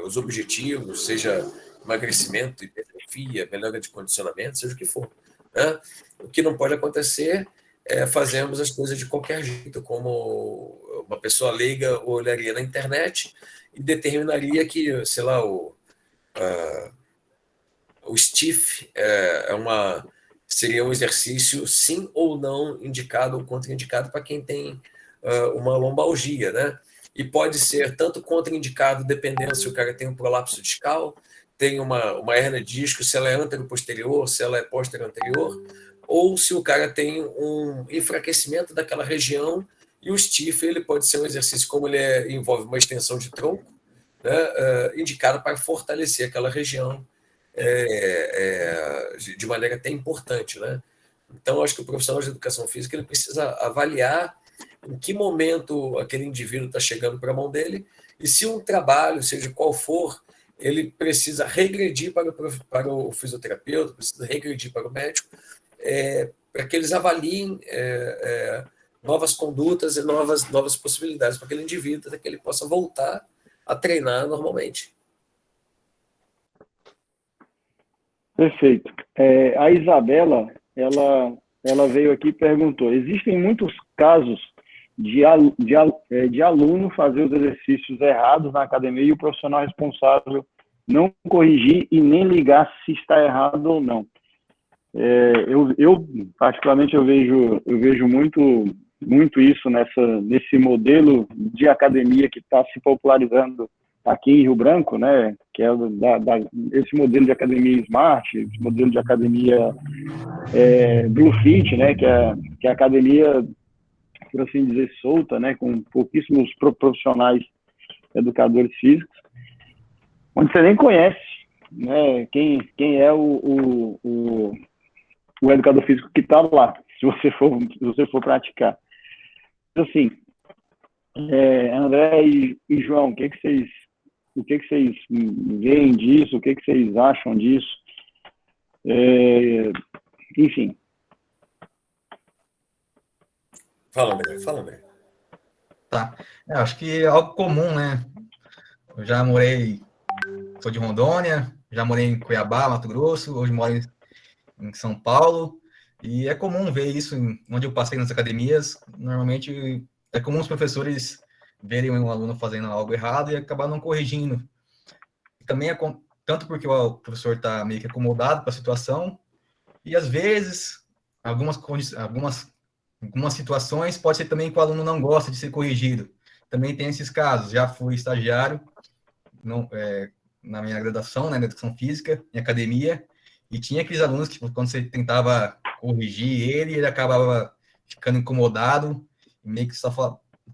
os objetivos, seja emagrecimento, hipertrofia, melhora de condicionamento, seja o que for. Né? O que não pode acontecer é fazermos as coisas de qualquer jeito, como uma pessoa leiga olharia na internet e determinaria que, sei lá, o stiff seria um exercício sim ou não indicado ou contraindicado para quem tem uma lombalgia, né? E pode ser tanto contraindicado dependendo se o cara tem um prolapso discal, tem uma hérnia de disco, se ela é anteroposterior, se ela é posterior-anterior, ou se o cara tem um enfraquecimento daquela região, e o stiff ele pode ser um exercício, como ele envolve uma extensão de tronco, né, indicado para fortalecer aquela região de maneira até importante, né? Então, acho que o profissional de educação física ele precisa avaliar em que momento aquele indivíduo está chegando para a mão dele e se um trabalho, seja qual for, ele precisa regredir para o fisioterapeuta, precisa regredir para o médico, para que eles avaliem novas condutas e novas possibilidades para aquele indivíduo, para que ele possa voltar a treinar normalmente. Perfeito. A Isabela, ela veio aqui e perguntou: existem muitos casos de aluno fazer os exercícios errados na academia e o profissional responsável não corrigir e nem ligar se está errado ou não. Eu particularmente, eu vejo muito isso nesse modelo de academia que está se popularizando aqui em Rio Branco, né, que é esse modelo de academia Smart, esse modelo de academia Blue Fit, né, que é a academia, por assim dizer, solta, né, com pouquíssimos profissionais educadores físicos, onde você nem conhece, né, quem é o educador físico que está lá, se você for praticar. Assim, André e João, o que vocês veem disso? O que vocês acham disso? Enfim. Fala, André. Tá. Acho que é algo comum, né? Eu já sou de Rondônia, já morei em Cuiabá, Mato Grosso, hoje moro em São Paulo, e é comum ver isso onde eu passei nas academias. Normalmente é comum os professores verem um aluno fazendo algo errado e acabar não corrigindo. Também tanto porque o professor está meio que acomodado com a situação, e às vezes, algumas situações, pode ser também que o aluno não gosta de ser corrigido. Também tem esses casos. Já fui estagiário na minha graduação, né, na educação física, em academia, e tinha aqueles alunos que, quando você tentava corrigir ele acabava ficando incomodado, e meio que só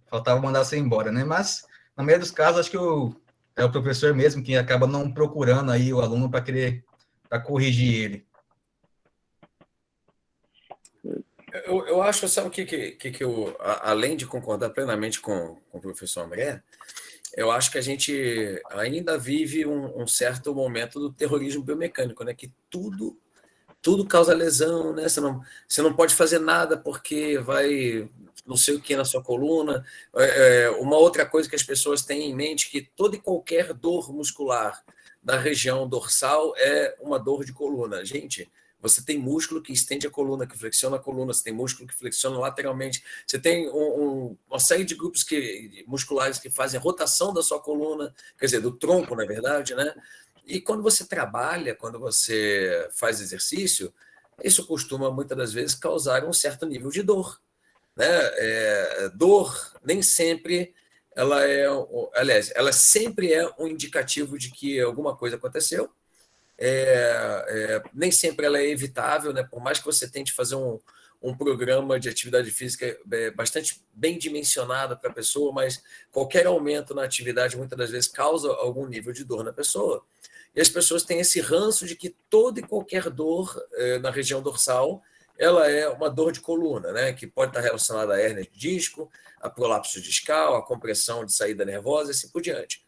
faltava mandar você embora, né? Mas, na maioria dos casos, acho que é o professor mesmo que acaba não procurando aí o aluno para corrigir ele. Eu acho, sabe o que eu, além de concordar plenamente com o professor André, eu acho que a gente ainda vive um certo momento do terrorismo biomecânico, né? Que tudo causa lesão, né? Você não pode fazer nada porque vai não sei o que na sua coluna. Uma outra coisa que as pessoas têm em mente é que toda e qualquer dor muscular da região dorsal é uma dor de coluna. Gente, você tem músculo que estende a coluna, que flexiona a coluna, você tem músculo que flexiona lateralmente, você tem uma série de grupos musculares que fazem a rotação da sua coluna, quer dizer, do tronco, na verdade, né? E quando você trabalha, quando você faz exercício, isso costuma, muitas das vezes, causar um certo nível de dor. Né? Dor nem sempre ela sempre é um indicativo de que alguma coisa aconteceu. Nem sempre ela é evitável, né? Por mais que você tente fazer um programa de atividade física bastante bem dimensionado para a pessoa, mas qualquer aumento na atividade muitas das vezes causa algum nível de dor na pessoa. E as pessoas têm esse ranço de que toda e qualquer dor na região dorsal ela é uma dor de coluna, né? Que pode estar relacionada a hérnia de disco, a prolapso discal, a compressão de saída nervosa e assim por diante.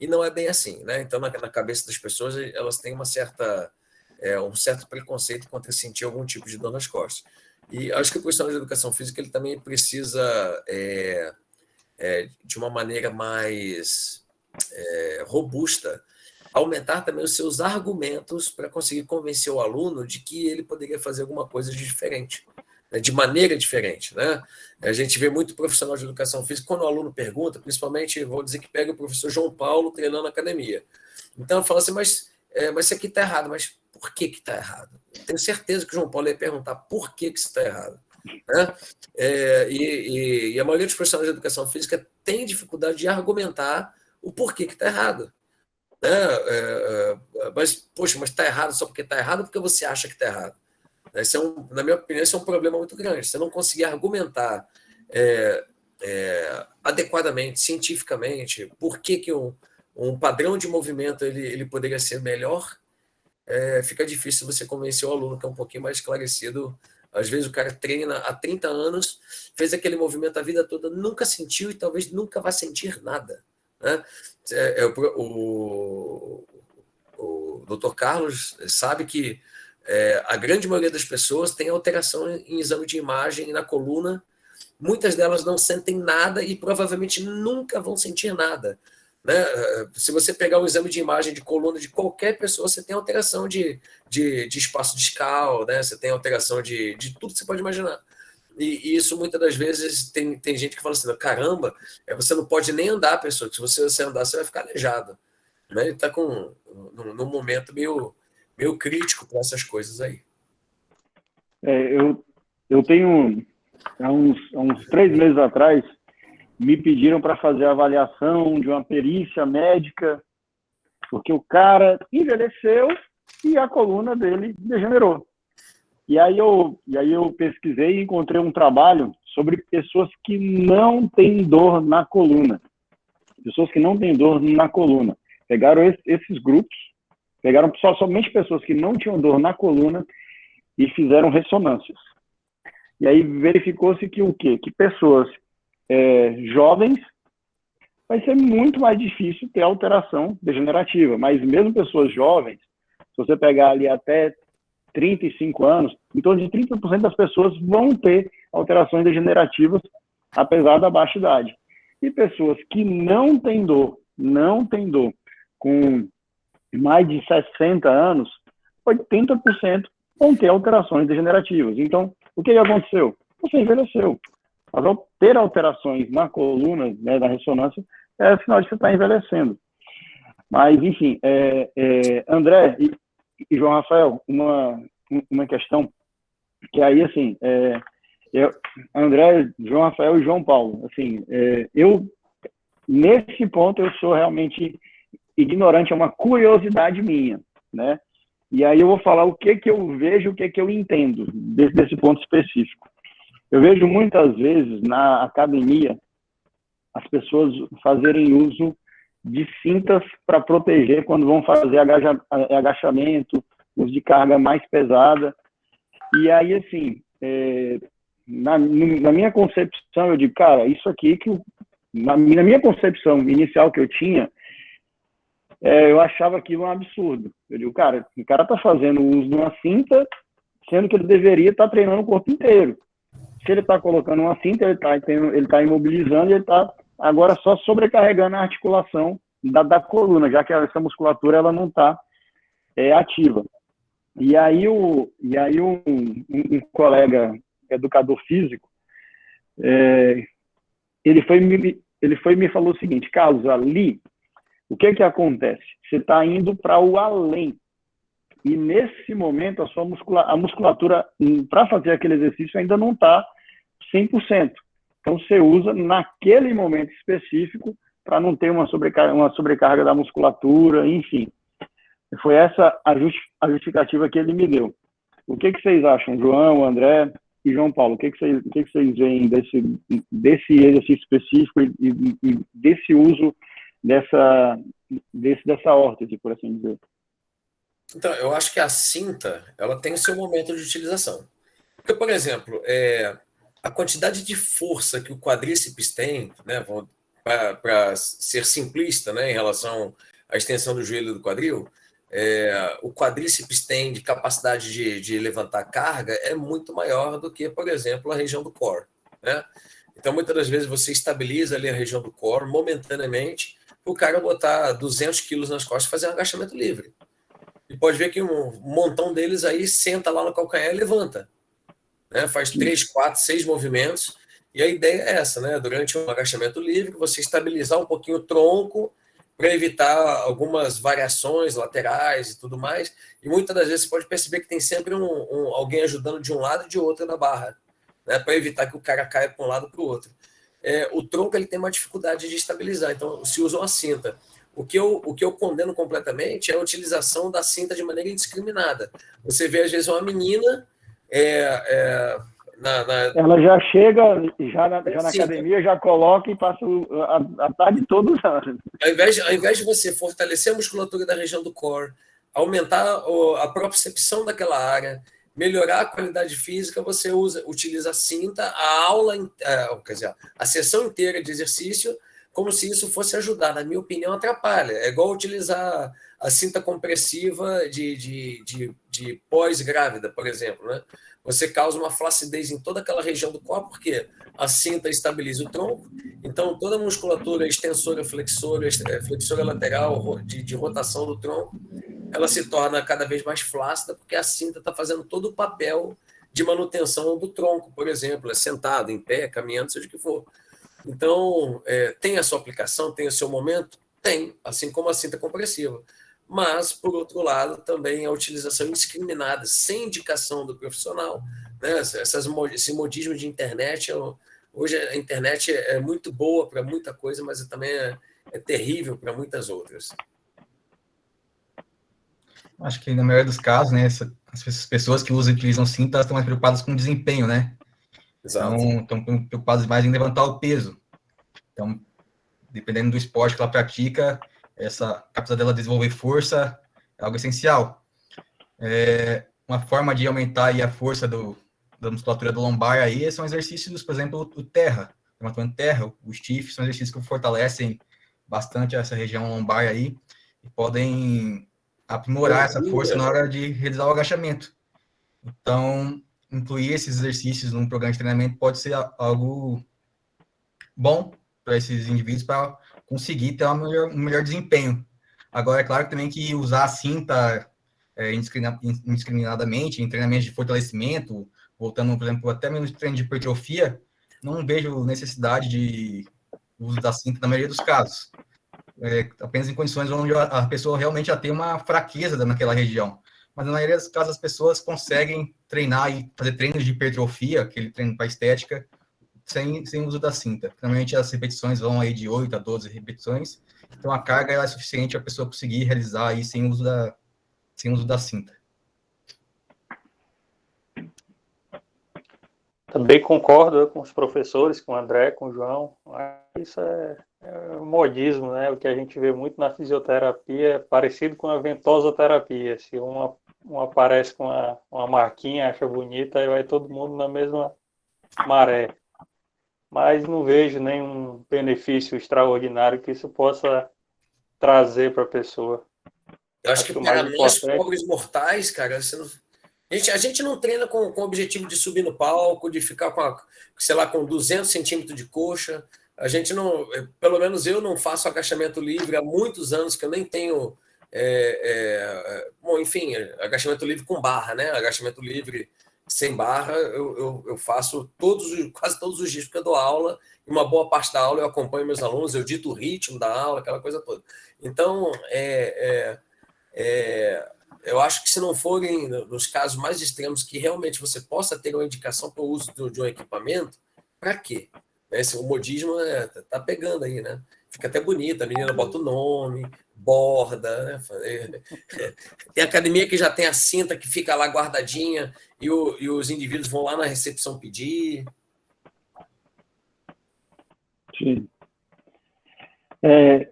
E não é bem assim, né? Então, na cabeça das pessoas, elas têm um certo preconceito contra sentir algum tipo de dor nas costas. E acho que o profissional de educação física ele também precisa, de uma maneira mais robusta, aumentar também os seus argumentos para conseguir convencer o aluno de que ele poderia fazer alguma coisa de diferente, né? De maneira diferente, né? A gente vê muito profissional de educação física, quando o aluno pergunta, principalmente, vou dizer que pega o professor João Paulo treinando na academia. Então, eu falo assim, mas isso aqui está errado, mas por que está errado? Tenho certeza que o João Paulo ia perguntar por que isso está errado. Né? E a maioria dos profissionais de educação física tem dificuldade de argumentar o porquê que está errado. Né? Mas, poxa, mas está errado só porque está errado ou porque você acha que está errado? Isso na minha opinião, isso é um problema muito grande. Você não conseguir argumentar adequadamente, cientificamente, por que um padrão de movimento ele poderia ser melhor, fica difícil você convencer o aluno que é um pouquinho mais esclarecido. Às vezes o cara treina há 30 anos, fez aquele movimento a vida toda, nunca sentiu e talvez nunca vá sentir nada. Né? O Dr. Carlos sabe que a grande maioria das pessoas tem alteração em exame de imagem na coluna, muitas delas não sentem nada e provavelmente nunca vão sentir nada. Né? Se você pegar um exame de imagem de coluna de qualquer pessoa, você tem alteração de espaço discal, né? Você tem alteração de tudo que você pode imaginar. E isso muitas das vezes tem gente que fala assim, caramba, você não pode nem andar, pessoa, que se você andar, você vai ficar aleijado. Né? Ele está num momento meio crítico para essas coisas aí. Eu tenho, há uns 3 meses atrás, me pediram para fazer a avaliação de uma perícia médica, porque o cara envelheceu e a coluna dele degenerou. E aí eu pesquisei e encontrei um trabalho sobre pessoas que não têm dor na coluna. Pessoas que não têm dor na coluna. Pegaram esses grupos, pegaram somente pessoas que não tinham dor na coluna e fizeram ressonâncias. E aí verificou-se que o quê? Que pessoas jovens vai ser muito mais difícil ter alteração degenerativa. Mas mesmo pessoas jovens, se você pegar ali até 35 anos, em torno de 30% das pessoas vão ter alterações degenerativas, apesar da baixa idade. E pessoas que não têm dor, com mais de 60 anos, 80% vão ter alterações degenerativas. Então, o que aconteceu? Você envelheceu. Mas ao ter alterações na coluna, né, da ressonância, é sinal de que você está envelhecendo. Mas, enfim, André e João Rafael, uma questão que aí, assim, André, João Rafael e João Paulo, assim, nesse ponto, eu sou realmente ignorante, é uma curiosidade minha, né? E aí eu vou falar o que eu vejo, o que eu entendo desse ponto específico. Eu vejo muitas vezes na academia as pessoas fazerem uso de cintas para proteger quando vão fazer agachamento, uso de carga mais pesada. E aí, assim, na minha concepção, eu digo, cara, isso aqui na minha concepção inicial que eu tinha, eu achava aquilo um absurdo. Eu digo, cara, o cara está fazendo uso de uma cinta, sendo que ele deveria estar treinando o corpo inteiro. Se ele está colocando uma cinta, ele tá imobilizando e ele está agora só sobrecarregando a articulação da coluna, já que essa musculatura ela não está ativa. E aí um colega educador físico, ele foi e me falou o seguinte, Carlos, ali, o que acontece? Você está indo para o além. E nesse momento, a musculatura, para fazer aquele exercício, ainda não está 100%. Então, você usa naquele momento específico para não ter uma sobrecarga da musculatura, enfim. Foi essa a justificativa que ele me deu. O que vocês acham, João, André e João Paulo? O que vocês veem desse exercício específico e desse uso dessa órtese, por assim dizer? Então, eu acho que a cinta ela tem o seu momento de utilização. Porque, por exemplo, a quantidade de força que o quadríceps tem, né, para ser simplista, né, em relação à extensão do joelho e do quadril, o quadríceps tem de capacidade de levantar carga é muito maior do que, por exemplo, a região do core, né? Então, muitas das vezes você estabiliza ali a região do core momentaneamente, o cara botar 200 quilos nas costas e fazer um agachamento livre. E pode ver que um montão deles aí senta lá no calcanhar e levanta, né? Faz 3, 4, 6 movimentos. E a ideia é essa, né? Durante um agachamento livre, você estabilizar um pouquinho o tronco para evitar algumas variações laterais e tudo mais. E muitas das vezes você pode perceber que tem sempre alguém ajudando de um lado e de outro na barra, né? Para evitar que o cara caia para um lado para o outro. O tronco ele tem uma dificuldade de estabilizar, então se usa uma cinta. O que eu condeno completamente é a utilização da cinta de maneira indiscriminada. Você vê, às vezes, uma menina ela já chega, já na academia, já coloca e passa a tarde toda usando. Ao invés de você fortalecer a musculatura da região do core, aumentar a propriocepção daquela área, melhorar a qualidade física, você utiliza a cinta, a sessão inteira de exercício, como se isso fosse ajudar. Na minha opinião, atrapalha. É igual utilizar a cinta compressiva de pós-grávida, por exemplo, né? Você causa uma flacidez em toda aquela região do corpo, porque a cinta estabiliza o tronco, então toda a musculatura extensora, flexora lateral, de rotação do tronco, ela se torna cada vez mais flácida, porque a cinta está fazendo todo o papel de manutenção do tronco, por exemplo, sentado, em pé, caminhando, seja o que for. Então, tem a sua aplicação, tem o seu momento? Tem, assim como a cinta compressiva. Mas, por outro lado, também a utilização indiscriminada, sem indicação do profissional, né? Esse modismo de internet, hoje a internet é muito boa para muita coisa, mas também é terrível para muitas outras. Acho que na maioria dos casos, né, as pessoas que utilizam cinta, elas estão mais preocupadas com o desempenho, né? Exato. Então, estão preocupadas mais em levantar o peso. Então, dependendo do esporte que ela pratica, essa capacidade dela desenvolver força é algo essencial. Uma forma de aumentar aí a força da musculatura do lombar aí são exercícios, por exemplo, o terra, levantando terra, o stiff, são exercícios que fortalecem bastante essa região lombar aí e podem aprimorar essa força na hora de realizar o agachamento. Então, incluir esses exercícios num programa de treinamento pode ser algo bom para esses indivíduos para conseguir ter um melhor desempenho. Agora, é claro também que usar a cinta indiscriminadamente em treinamentos de fortalecimento, voltando, por exemplo, até mesmo treino de hipertrofia, não vejo necessidade de uso da cinta na maioria dos casos. Apenas em condições onde a pessoa realmente já tem uma fraqueza naquela região. Mas na maioria dos casos as pessoas conseguem treinar e fazer treinos de hipertrofia, aquele treino para estética, sem uso da cinta. Normalmente as repetições vão aí de 8 a 12 repetições, então a carga é suficiente a pessoa conseguir realizar aí sem uso da cinta. Também concordo com os professores, com o André, com o João. Isso é modismo, né? O que a gente vê muito na fisioterapia é parecido com a ventosoterapia. Se um aparece com uma marquinha, acha bonita, aí vai todo mundo na mesma maré. Mas não vejo nenhum benefício extraordinário que isso possa trazer para a pessoa. Eu acho que para nós, pobres mortais, cara, a gente não treina com o objetivo de subir no palco, de ficar com 200 centímetros de coxa. A gente não, pelo menos eu não faço agachamento livre há muitos anos, que eu nem tenho, bom, enfim, agachamento livre com barra, né? Agachamento livre sem barra, eu faço quase todos os dias, porque eu dou aula, e uma boa parte da aula eu acompanho meus alunos, eu dito o ritmo da aula, aquela coisa toda. Então, eu acho que se não forem nos casos mais extremos que realmente você possa ter uma indicação para o uso de um equipamento, para quê? O modismo tá pegando aí, né? Fica até bonito, a menina bota o nome, borda, né? Tem academia que já tem a cinta que fica lá guardadinha e os indivíduos vão lá na recepção pedir. Sim.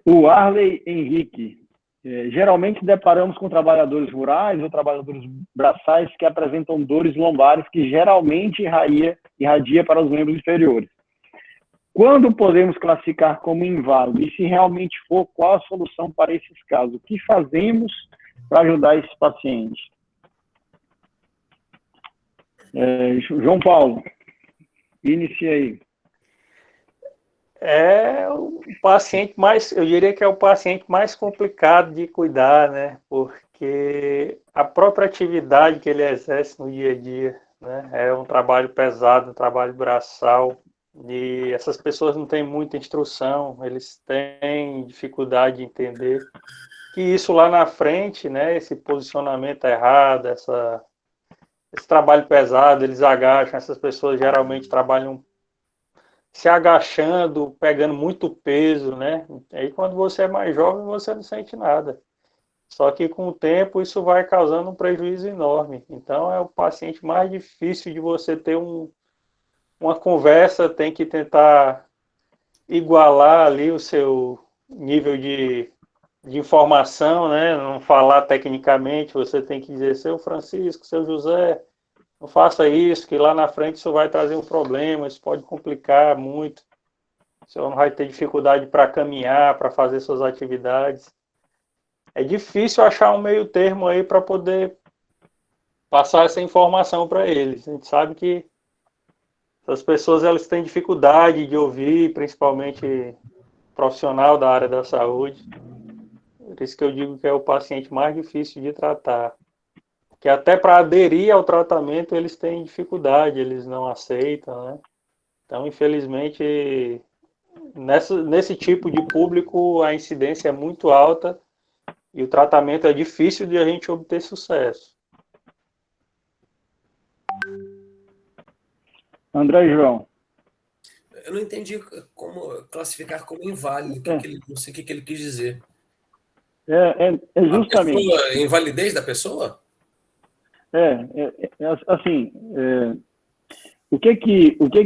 O Arley Henrique Geralmente deparamos com trabalhadores rurais ou trabalhadores braçais que apresentam dores lombares que geralmente irradia para os membros inferiores. Quando podemos classificar como inválido? E se realmente for, qual a solução para esses casos? O que fazemos para ajudar esses pacientes? João Paulo, inicia aí. É o paciente mais, eu diria que é o paciente mais complicado de cuidar, né? Porque a própria atividade que ele exerce no dia a dia, né? É um trabalho pesado, um trabalho braçal, e essas pessoas não têm muita instrução, eles têm dificuldade de entender que isso lá na frente, né? Esse posicionamento errado, esse trabalho pesado, eles agacham, essas pessoas geralmente trabalham se agachando, pegando muito peso, né? Aí quando você é mais jovem, você não sente nada. Só que com o tempo isso vai causando um prejuízo enorme. Então é o paciente mais difícil de você ter uma conversa, tem que tentar igualar ali o seu nível de informação, né? Não falar tecnicamente, você tem que dizer, seu Francisco, seu José, não faça isso, que lá na frente isso vai trazer um problema, isso pode complicar muito. Você não vai ter dificuldade para caminhar, para fazer suas atividades. É difícil achar um meio termo aí para poder passar essa informação para eles. A gente sabe que as pessoas elas têm dificuldade de ouvir, principalmente profissional da área da saúde. Por isso que eu digo que é o paciente mais difícil de tratar. Que até para aderir ao tratamento eles têm dificuldade, eles não aceitam, né? Então, infelizmente, nesse tipo de público a incidência é muito alta e o tratamento é difícil de a gente obter sucesso. André e João. Eu não entendi como classificar como inválido, não sei o que ele quis dizer. É justamente... A invalidez da pessoa? Assim, o que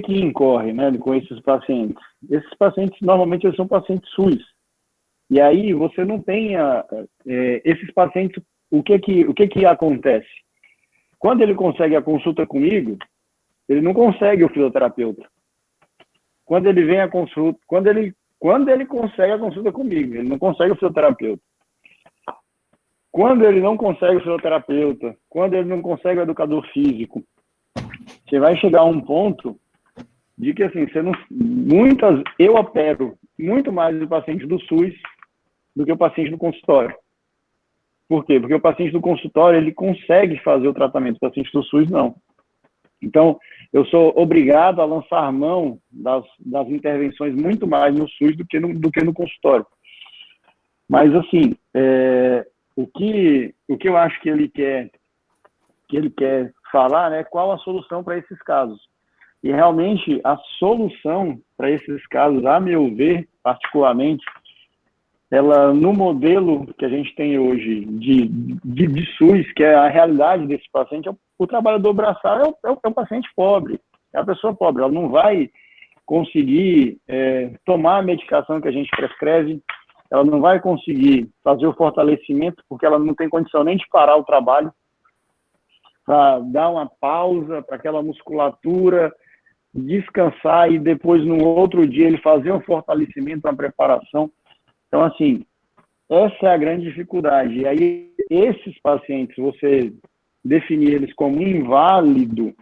incorre, né, com esses pacientes? Esses pacientes, normalmente, eles são pacientes SUS. E aí, você não tem esses pacientes, o que acontece? Quando ele consegue a consulta comigo, ele não consegue o fisioterapeuta. Quando ele vem a consulta, quando ele consegue a consulta comigo, ele não consegue o fisioterapeuta. Quando ele não consegue o fisioterapeuta, quando ele não consegue o educador físico, você vai chegar a um ponto de que, assim, eu opero muito mais o paciente do SUS do que o paciente do consultório. Por quê? Porque o paciente do consultório, ele consegue fazer o tratamento, o paciente do SUS não. Então, eu sou obrigado a lançar mão das intervenções muito mais no SUS do que no consultório. Mas, assim, o que eu acho que ele quer falar, né, qual a solução para esses casos. E realmente a solução para esses casos, a meu ver, particularmente, ela no modelo que a gente tem hoje de SUS, que é a realidade desse paciente, o trabalhador braçal é o paciente pobre, é a pessoa pobre, ela não vai conseguir tomar a medicação que a gente prescreve, ela não vai conseguir fazer o fortalecimento, porque ela não tem condição nem de parar o trabalho, para dar uma pausa para aquela musculatura, descansar e depois, no outro dia, ele fazer um fortalecimento, uma preparação. Então, assim, essa é a grande dificuldade. E aí, esses pacientes, você definir eles como inválido,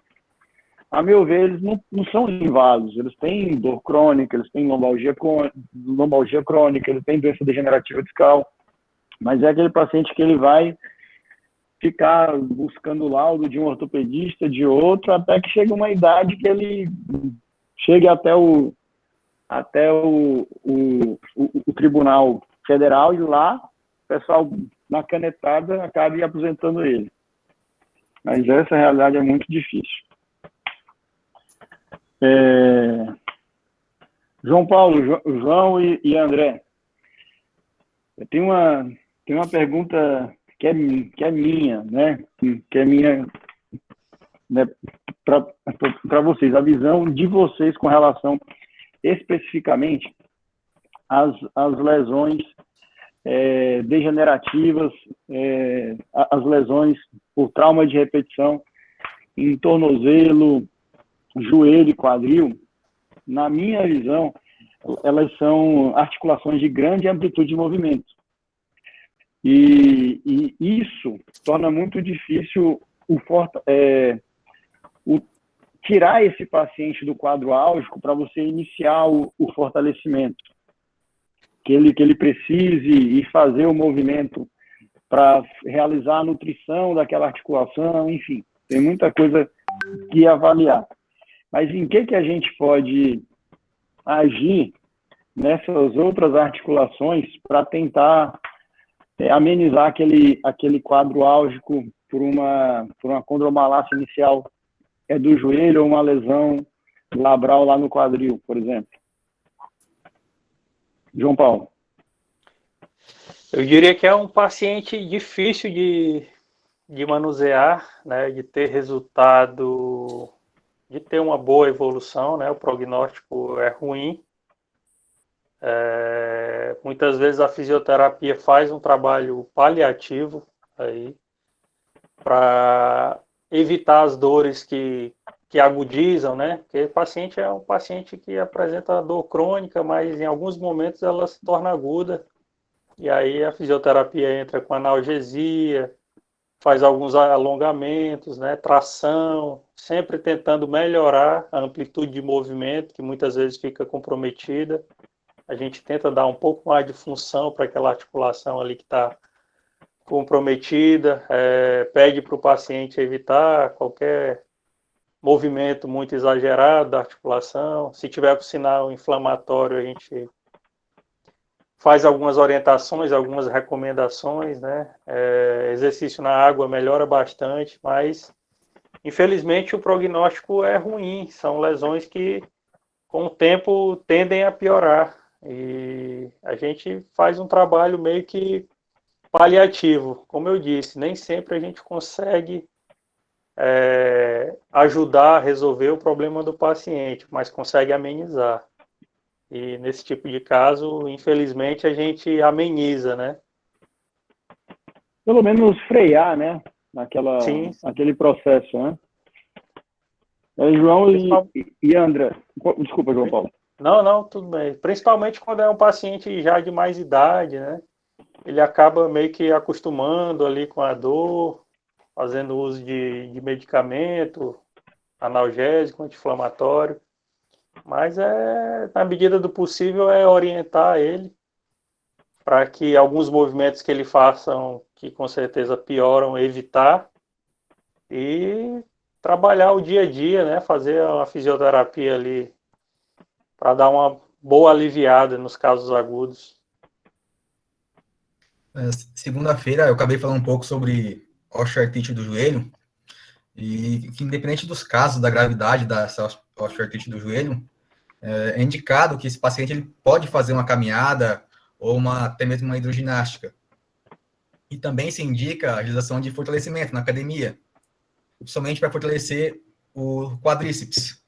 a meu ver, eles não são inválidos. Eles têm dor crônica, eles têm lombalgia crônica, eles têm doença degenerativa discal, mas é aquele paciente que ele vai ficar buscando laudo de um ortopedista, de outro, até que chega uma idade que ele chegue até o Tribunal Federal e lá o pessoal, na canetada, acabe aposentando ele. Mas essa realidade é muito difícil. João Paulo, João e André, tem uma pergunta que é minha, né? Que é minha, né, para vocês, a visão de vocês com relação especificamente às lesões degenerativas, as lesões por trauma de repetição em tornozelo, joelho e quadril, na minha visão, elas são articulações de grande amplitude de movimento. E isso torna muito difícil tirar esse paciente do quadro álgico para você iniciar o fortalecimento. Que ele precise e fazer o movimento para realizar a nutrição daquela articulação, enfim, tem muita coisa que avaliar. Mas em que a gente pode agir nessas outras articulações para tentar amenizar aquele quadro álgico por uma condromalácia inicial do joelho ou uma lesão labral lá no quadril, por exemplo? João Paulo. Eu diria que é um paciente difícil de manusear, né, de ter resultado, de ter uma boa evolução, né, o prognóstico é ruim. Muitas vezes a fisioterapia faz um trabalho paliativo aí para evitar as dores que agudizam, né? Porque o paciente é um paciente que apresenta dor crônica, mas em alguns momentos ela se torna aguda. E aí a fisioterapia entra com analgesia, faz alguns alongamentos, né? Tração, sempre tentando melhorar a amplitude de movimento, que muitas vezes fica comprometida. A gente tenta dar um pouco mais de função para aquela articulação ali que está comprometida, pede para o paciente evitar qualquer movimento muito exagerado da articulação. Se tiver com sinal inflamatório, a gente faz algumas orientações, algumas recomendações, né? Exercício na água melhora bastante, mas infelizmente o prognóstico é ruim. São lesões que com o tempo tendem a piorar. E a gente faz um trabalho meio que paliativo. Como eu disse, nem sempre a gente consegue ajudar a resolver o problema do paciente, mas consegue amenizar. E nesse tipo de caso, infelizmente, a gente ameniza, né? Pelo menos frear, né? Sim. Naquele processo, né? João e André. Desculpa, João Paulo. Não, tudo bem. Principalmente quando é um paciente já de mais idade, né? Ele acaba meio que acostumando ali com a dor, fazendo uso de medicamento, analgésico, anti-inflamatório. Mas na medida do possível, orientar ele para que alguns movimentos que ele façam, que com certeza pioram, evitar e trabalhar o dia a dia, né? Fazer uma fisioterapia ali para dar uma boa aliviada nos casos agudos. Segunda-feira eu acabei falando um pouco sobre osteoartrite do joelho e que independente dos casos da gravidade dessa osteoartrite do joelho, é indicado que esse paciente ele pode fazer uma caminhada ou até mesmo uma hidroginástica. E também se indica a realização de fortalecimento na academia, principalmente para fortalecer o quadríceps,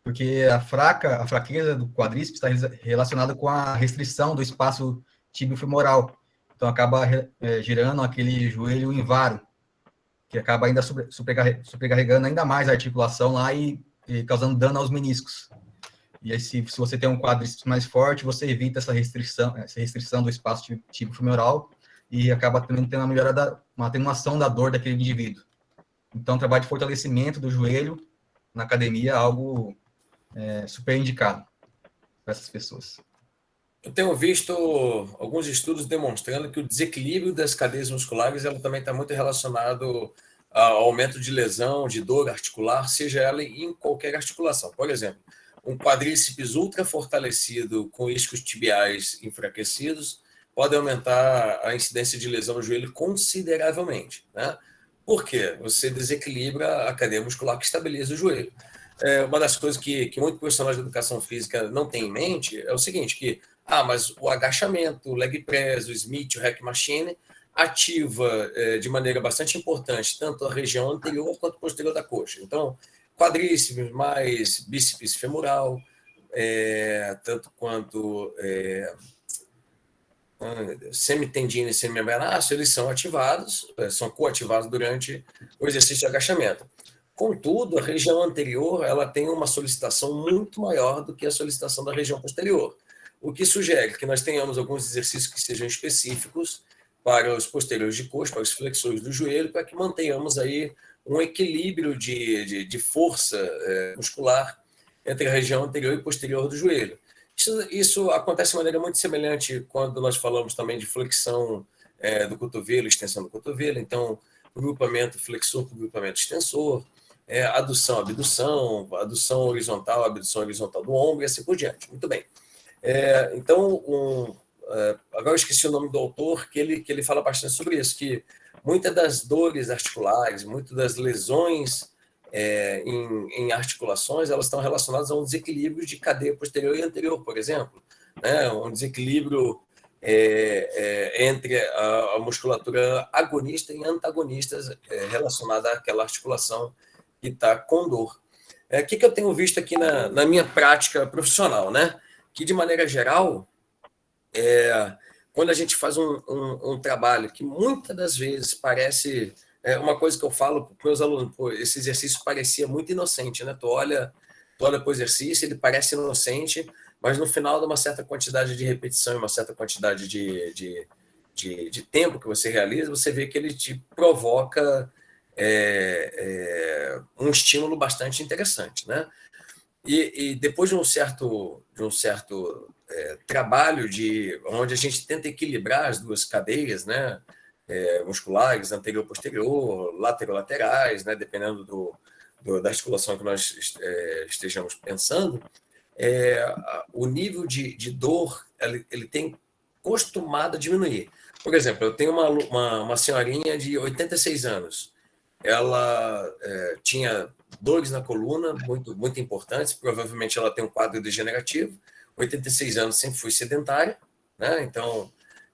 porque a fraqueza do quadríceps está relacionada com a restrição do espaço tibio-femoral. Então, acaba girando aquele joelho em varo, que acaba ainda sobrecarregando ainda mais a articulação lá e causando dano aos meniscos. E aí, se você tem um quadríceps mais forte, você evita essa restrição do espaço tibio-femoral e acaba também tendo uma atenuação da dor daquele indivíduo. Então, o trabalho de fortalecimento do joelho na academia é algo super indicado para essas pessoas. Eu tenho visto alguns estudos demonstrando que o desequilíbrio das cadeias musculares ela também está muito relacionado ao aumento de lesão, de dor articular, seja ela em qualquer articulação. Por exemplo, um quadríceps ultra fortalecido com isquios tibiais enfraquecidos pode aumentar a incidência de lesão no joelho consideravelmente, né? Por quê? Você desequilibra a cadeia muscular que estabiliza o joelho. Uma das coisas que muitos profissionais de educação física não têm em mente é o seguinte, que mas o agachamento, o leg press, o Smith, o hack machine ativa de maneira bastante importante tanto a região anterior quanto posterior da coxa. Então, quadríceps mais bíceps femoral, tanto quanto semitendina e semimembranáceo, eles são ativados, são coativados durante o exercício de agachamento. Contudo, a região anterior ela tem uma solicitação muito maior do que a solicitação da região posterior, o que sugere que nós tenhamos alguns exercícios que sejam específicos para os posteriores de coxa, para os flexores do joelho, para que mantenhamos aí um equilíbrio de força muscular entre a região anterior e posterior do joelho. Isso acontece de maneira muito semelhante quando nós falamos também de flexão do cotovelo, extensão do cotovelo, então grupamento flexor com grupamento extensor, adução, abdução, adução horizontal do ombro e assim por diante. Muito bem. Então, agora eu esqueci o nome do autor, que ele fala bastante sobre isso, que muitas das dores articulares, muitas das lesões em articulações, elas estão relacionadas a um desequilíbrio de cadeia posterior e anterior, por exemplo, né? Um desequilíbrio entre a musculatura agonista e antagonistas relacionada àquela articulação que está com dor. O que eu tenho visto aqui na minha prática profissional, né? Que, de maneira geral, quando a gente faz um trabalho que muitas das vezes parece... uma coisa que eu falo para os meus alunos, esse exercício parecia muito inocente, né? Tu olha para o exercício, ele parece inocente, mas no final de uma certa quantidade de repetição e uma certa quantidade de tempo que você realiza, você vê que ele te provoca um estímulo bastante interessante, né? E depois de um certo trabalho onde a gente tenta equilibrar as duas cadeias, né? Musculares, anterior-posterior, laterais, né? Dependendo da articulação que nós estejamos pensando, o nível de dor ele tem costumado a diminuir. Por exemplo, eu tenho uma senhorinha de 86 anos. Ela tinha dores na coluna muito, muito importantes, provavelmente ela tem um quadro degenerativo, 86 anos, sempre fui sedentária, né? Então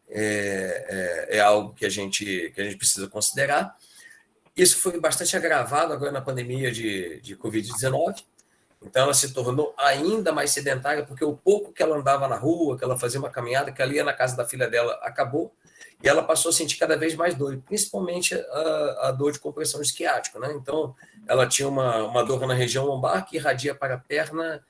é algo que a gente precisa considerar. Isso foi bastante agravado agora na pandemia de Covid-19, então ela se tornou ainda mais sedentária, porque o pouco que ela andava na rua, que ela fazia uma caminhada, que ela ia na casa da filha dela, acabou, e ela passou a sentir cada vez mais dor, principalmente a dor de compressão isquiática, né? Então, ela tinha uma dor na região lombar que irradia para a perna,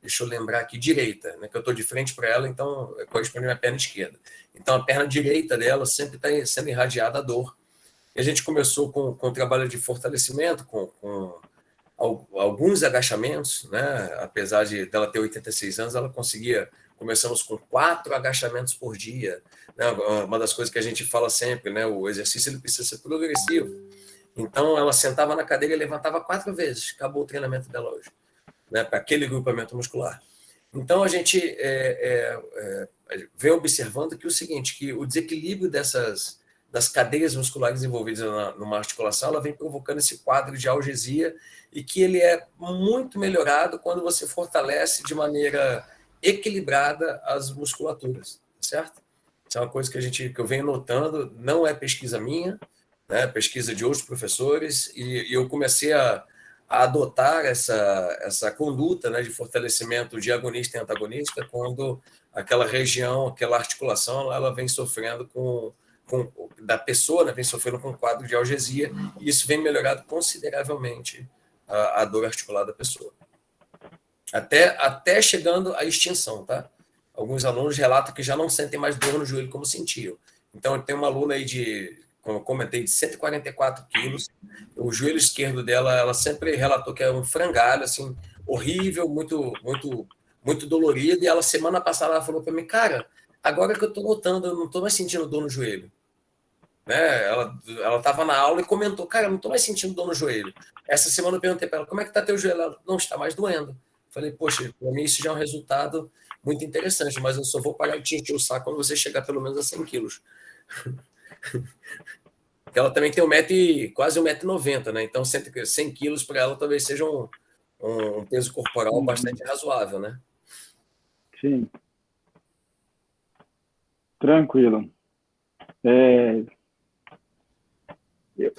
deixa eu lembrar aqui, direita, né? Que eu estou de frente para ela, então corresponde à minha perna esquerda. Então, a perna direita dela sempre está sendo irradiada a dor. E a gente começou com o trabalho de fortalecimento, com alguns agachamentos, né? Apesar dela ter 86 anos, ela conseguia... Começamos com 4 agachamentos por dia. Né? Uma das coisas que a gente fala sempre, né? O exercício ele precisa ser progressivo. Então, ela sentava na cadeira e levantava 4 vezes. Acabou o treinamento dela hoje, né? Para aquele grupamento muscular. Então, a gente vem observando que o seguinte, que o desequilíbrio das cadeias musculares envolvidas numa articulação, ela vem provocando esse quadro de algesia e que ele é muito melhorado quando você fortalece de maneira equilibrada as musculaturas, certo? Isso é uma coisa que eu venho notando, não é pesquisa minha, né? Pesquisa de outros professores, e eu comecei a adotar essa conduta, né, de fortalecimento de agonista e antagonista quando aquela região, aquela articulação, ela vem sofrendo da pessoa, né, vem sofrendo com um quadro de algesia, e isso vem melhorado consideravelmente a dor articular da pessoa. Até chegando à extinção, tá? Alguns alunos relatam que já não sentem mais dor no joelho como sentiam. Então, eu tenho uma aluna aí como eu comentei, de 144 quilos. O joelho esquerdo dela, ela sempre relatou que é um frangalho, assim, horrível, muito, muito, muito dolorido. E ela, semana passada, ela falou para mim, cara, agora que eu estou notando, eu não estou mais sentindo dor no joelho. Né? Ela estava na aula e comentou, cara, eu não estou mais sentindo dor no joelho. Essa semana eu perguntei para ela, como é que está teu joelho? Ela, não está mais doendo. Falei, poxa, para mim isso já é um resultado muito interessante, mas eu só vou parar de te encher o saco quando você chegar pelo menos a 100 quilos. Ela também tem quase 1,90 m, né? Então 100 quilos para ela talvez seja um peso corporal bastante razoável, né? Sim. Tranquilo.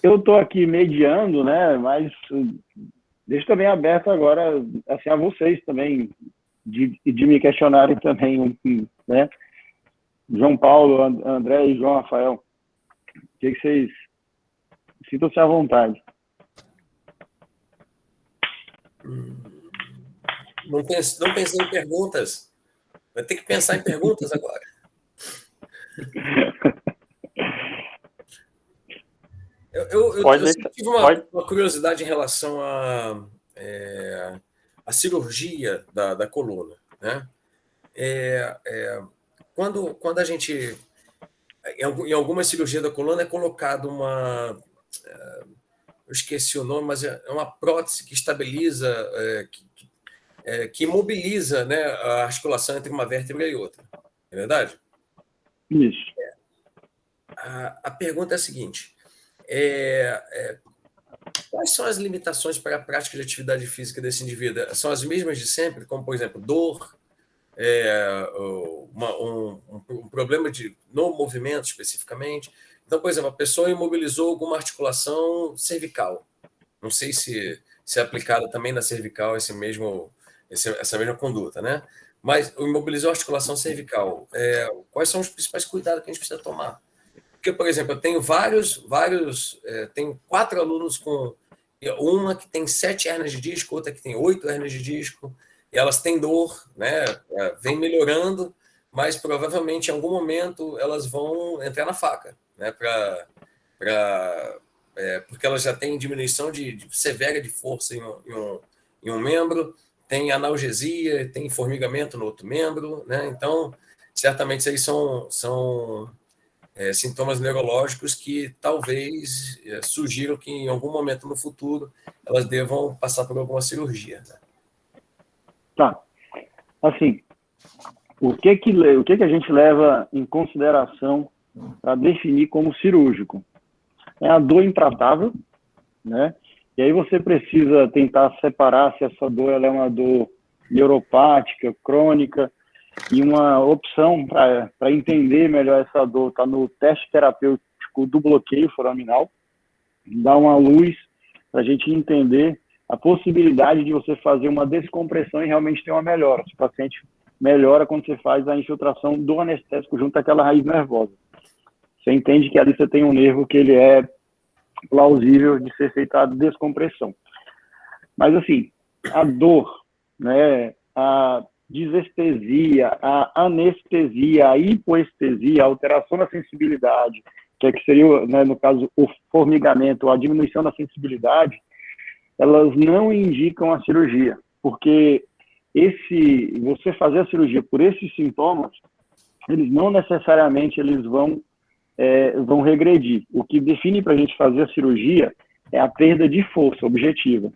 Eu estou aqui mediando, né? Mas deixo também aberto agora assim, a vocês também, de me questionarem também, né? João Paulo, André e João Rafael, o que vocês... Sintam-se à vontade. Não pensei em perguntas. Vai ter que pensar em perguntas agora. Eu sempre tive uma curiosidade em relação à cirurgia da coluna, né? Quando a gente, em alguma cirurgia da coluna, é colocado eu esqueci o nome, mas é uma prótese que estabiliza, que imobiliza, né, a articulação entre uma vértebra e outra. É verdade? Isso. A pergunta é a seguinte: quais são as limitações para a prática de atividade física desse indivíduo? São as mesmas de sempre, como, por exemplo, dor, um problema no movimento especificamente? Então, por exemplo, a pessoa imobilizou alguma articulação cervical. Não sei se é aplicada também na cervical essa mesma conduta, né? Mas imobilizou a articulação cervical. Quais são os principais cuidados que a gente precisa tomar? Porque, por exemplo, eu tenho tenho 4 alunos com uma que tem 7 hérnias de disco, outra que tem 8 hérnias de disco, e elas têm dor, né? Vem melhorando, mas provavelmente em algum momento elas vão entrar na faca, né? Porque elas já têm diminuição severa de força em um membro, tem analgesia, tem formigamento no outro membro, né? Então, certamente isso aí são sintomas neurológicos que talvez sugiram que em algum momento no futuro elas devam passar por alguma cirurgia, né? Tá. Assim, o que a gente leva em consideração para definir como cirúrgico? É a dor intratável, né? E aí você precisa tentar separar se essa dor ela é uma dor neuropática, crônica, e uma opção para entender melhor essa dor está no teste terapêutico do bloqueio foraminal, dá uma luz para a gente entender a possibilidade de você fazer uma descompressão e realmente ter uma melhora. Se o paciente melhora quando você faz a infiltração do anestésico junto àquela raiz nervosa. Você entende que ali você tem um nervo que ele é plausível de ser feita a descompressão. Mas, assim, a dor, né, a desestesia, a anestesia, a hipoestesia, a alteração da sensibilidade, que seria, né, no caso, o formigamento, a diminuição da sensibilidade, elas não indicam a cirurgia, porque você fazer a cirurgia por esses sintomas, eles não necessariamente vão regredir. O que define para a gente fazer a cirurgia é a perda de força objetiva.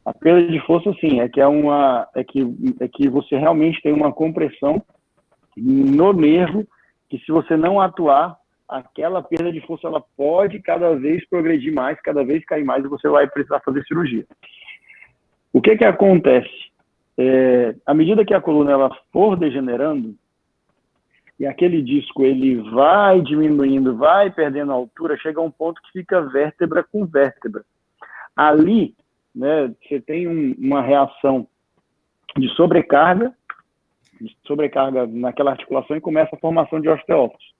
A perda de força, sim, é que você realmente tem uma compressão no nervo, que se você não atuar, aquela perda de força ela pode cada vez progredir mais, cada vez cair mais, e você vai precisar fazer cirurgia. O que acontece? À medida que a coluna ela for degenerando, e aquele disco ele vai diminuindo, vai perdendo a altura, chega a um ponto que fica vértebra com vértebra. Ali, né, você tem uma reação de sobrecarga naquela articulação e começa a formação de osteófitos.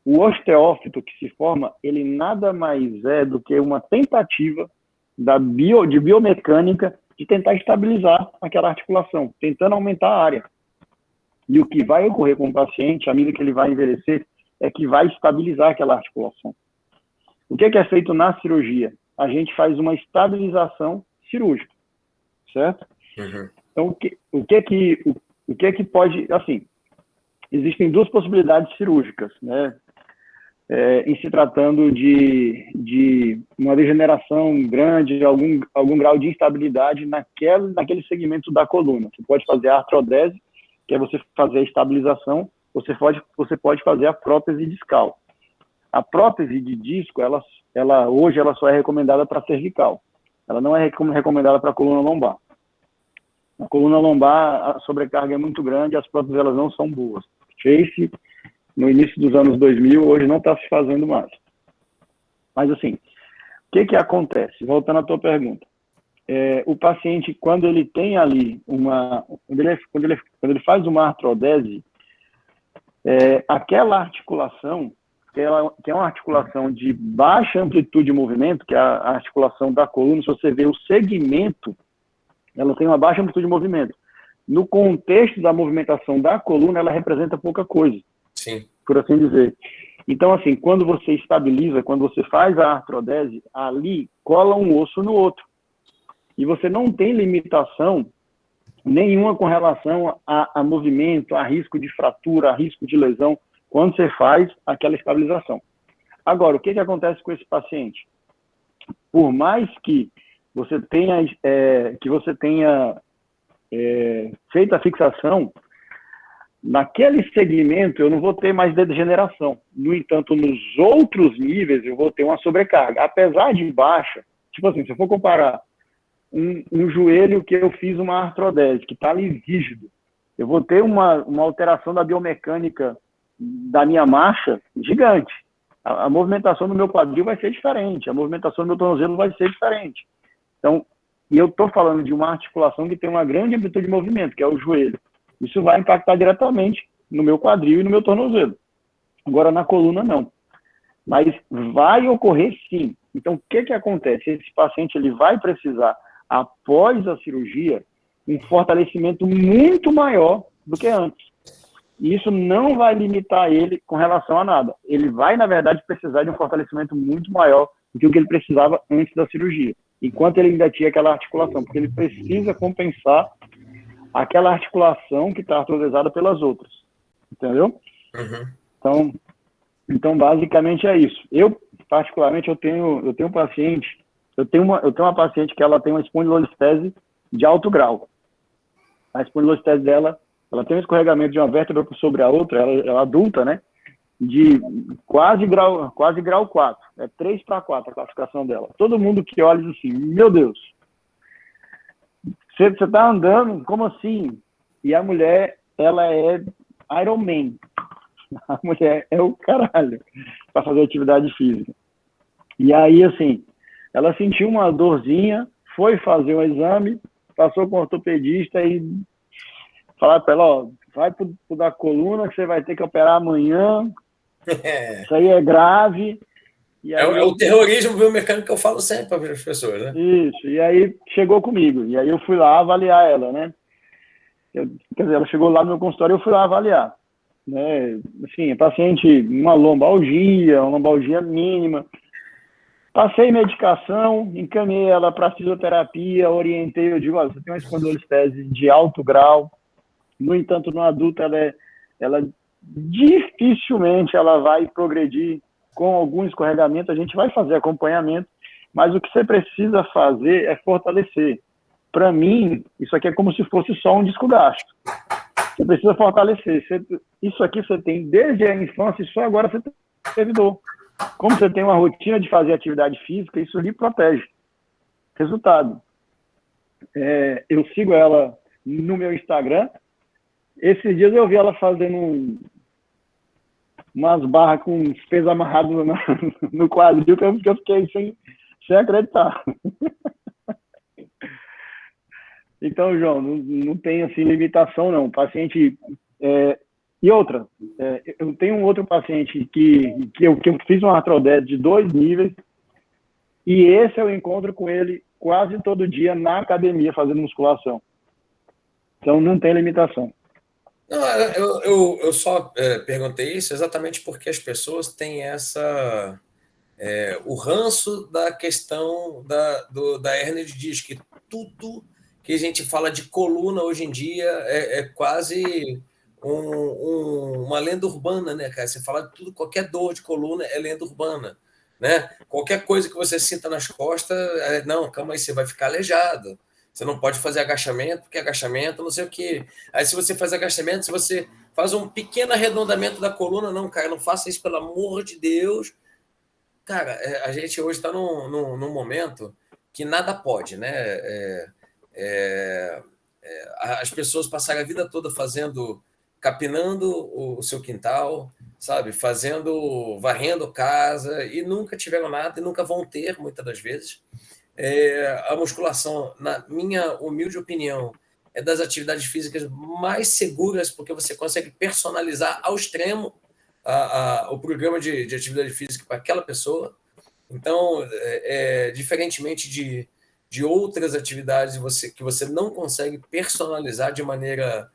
O osteófito que se forma, ele nada mais é do que uma tentativa de biomecânica de tentar estabilizar aquela articulação, tentando aumentar a área. E o que vai ocorrer com o paciente, à medida que ele vai envelhecer, é que vai estabilizar aquela articulação. O que é feito na cirurgia? A gente faz uma estabilização cirúrgica, certo? Uhum. Então, o que é que pode... Assim, existem 2 possibilidades cirúrgicas, né? Em se tratando de uma degeneração grande, algum grau de instabilidade naquele segmento da coluna. Você pode fazer a artrodese, que é você fazer a estabilização, você pode fazer a prótese discal. A prótese de disco, hoje ela só é recomendada para cervical. Ela não é recomendada para a coluna lombar. Na coluna lombar, a sobrecarga é muito grande, as próteses elas não são boas. Chase, no início dos anos 2000, hoje não está se fazendo mais. Mas, assim, o que acontece? Voltando à tua pergunta. O paciente, quando ele tem ali quando ele faz uma artrodese, aquela articulação, que é uma articulação de baixa amplitude de movimento, que é a articulação da coluna, se você vê o segmento, ela tem uma baixa amplitude de movimento. No contexto da movimentação da coluna, ela representa pouca coisa, Sim. por assim dizer. Então, assim, quando você estabiliza, quando você faz a artrodese, ali cola um osso no outro. E você não tem limitação nenhuma com relação a movimento, a risco de fratura, a risco de lesão, quando você faz aquela estabilização. Agora, o que acontece com esse paciente? Por mais que você tenha feito a fixação, naquele segmento eu não vou ter mais degeneração. No entanto, nos outros níveis eu vou ter uma sobrecarga. Apesar de baixa, tipo assim, se eu for comparar um joelho que eu fiz uma artrodese, que está ali rígido, eu vou ter uma alteração da biomecânica da minha marcha gigante. A movimentação do meu quadril vai ser diferente, a movimentação do meu tornozelo vai ser diferente. Então, e eu estou falando de uma articulação que tem uma grande amplitude de movimento, que é o joelho. Isso vai impactar diretamente no meu quadril e no meu tornozelo. Agora, na coluna, não. Mas vai ocorrer, sim. Então, o que acontece? Esse paciente ele vai precisar, após a cirurgia, um fortalecimento muito maior do que antes. E isso não vai limitar ele com relação a nada. Ele vai, na verdade, precisar de um fortalecimento muito maior do que o que ele precisava antes da cirurgia, enquanto ele ainda tinha aquela articulação, porque ele precisa compensar aquela articulação que está artrodesada pelas outras. Entendeu? Uhum. Então, basicamente é isso. Eu, particularmente, eu tenho um paciente, eu tenho uma paciente que ela tem uma espondilolistese de alto grau. A espondilolistese dela, ela tem um escorregamento de uma vértebra sobre a outra, ela é adulta, né? De quase grau 4. É 3/4 a classificação dela. Todo mundo que olha diz assim, meu Deus, você está andando, como assim? E a mulher, ela é Iron Man. A mulher é o caralho para fazer atividade física. E aí, assim, ela sentiu uma dorzinha, foi fazer um exame, passou com o ortopedista e falar para ela, ó, vai pro da coluna que você vai ter que operar amanhã. Isso aí é grave. E aí, é o terrorismo biomecânico que eu falo sempre para as pessoas, né? Isso, e aí chegou comigo. E aí eu fui lá avaliar ela, né? Quer dizer, ela chegou lá no meu consultório e eu fui lá avaliar. Né? Assim, a paciente, uma lombalgia mínima. Passei medicação, encaminhei ela para fisioterapia, orientei, eu digo, olha, você tem uma espondilolistese de alto grau. No entanto, no adulto, ela dificilmente ela vai progredir com algum escorregamento, a gente vai fazer acompanhamento, mas o que você precisa fazer é fortalecer. Para mim, isso aqui é como se fosse só um disco gástrico. Você precisa fortalecer. Isso aqui você tem desde a infância e só agora você teve dor. Como você tem uma rotina de fazer atividade física, isso lhe protege. Resultado. Eu sigo ela no meu Instagram. Esses dias eu vi ela fazendo umas barras com os pesos amarrados no quadril, que eu fiquei sem acreditar. Então, João, não tem assim limitação, não. O paciente... E outra, eu tenho um outro paciente que eu fiz uma artrodese de 2 níveis, e esse eu encontro com ele quase todo dia na academia, fazendo musculação. Então, não tem limitação. Não, eu só perguntei isso exatamente porque as pessoas têm o ranço da questão da hérnia de disco, que tudo que a gente fala de coluna hoje em dia é quase uma lenda urbana, né, cara? Você fala de tudo, qualquer dor de coluna é lenda urbana, né? Qualquer coisa que você sinta nas costas, não, calma aí, você vai ficar aleijado. Você não pode fazer agachamento, porque agachamento, não sei o quê. Aí, se você faz agachamento, se você faz um pequeno arredondamento da coluna, não, cara, não faça isso, pelo amor de Deus. Cara, a gente hoje está num momento que nada pode, né? As pessoas passaram a vida toda capinando o seu quintal, sabe? Varrendo casa, e nunca tiveram nada, e nunca vão ter, muitas das vezes. A musculação, na minha humilde opinião, é das atividades físicas mais seguras, porque você consegue personalizar ao extremo o programa de atividade física para aquela pessoa. Então, diferentemente de outras atividades que você não consegue personalizar de maneira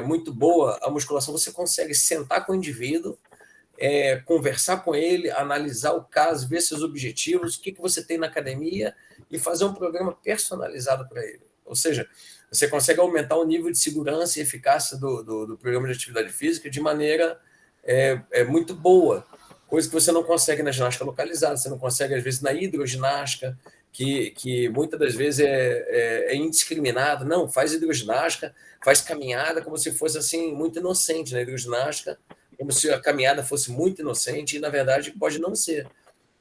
muito boa, a musculação você consegue sentar com o indivíduo, conversar com ele, analisar o caso, ver seus objetivos, o que você tem na academia e fazer um programa personalizado para ele. Ou seja, você consegue aumentar o nível de segurança e eficácia do programa de atividade física de maneira muito boa, coisa que você não consegue na ginástica localizada, você não consegue, às vezes, na hidroginástica, que muitas das vezes é indiscriminado. Não, faz hidroginástica, faz caminhada como se fosse assim muito inocente na hidroginástica, como se a caminhada fosse muito inocente, e na verdade pode não ser.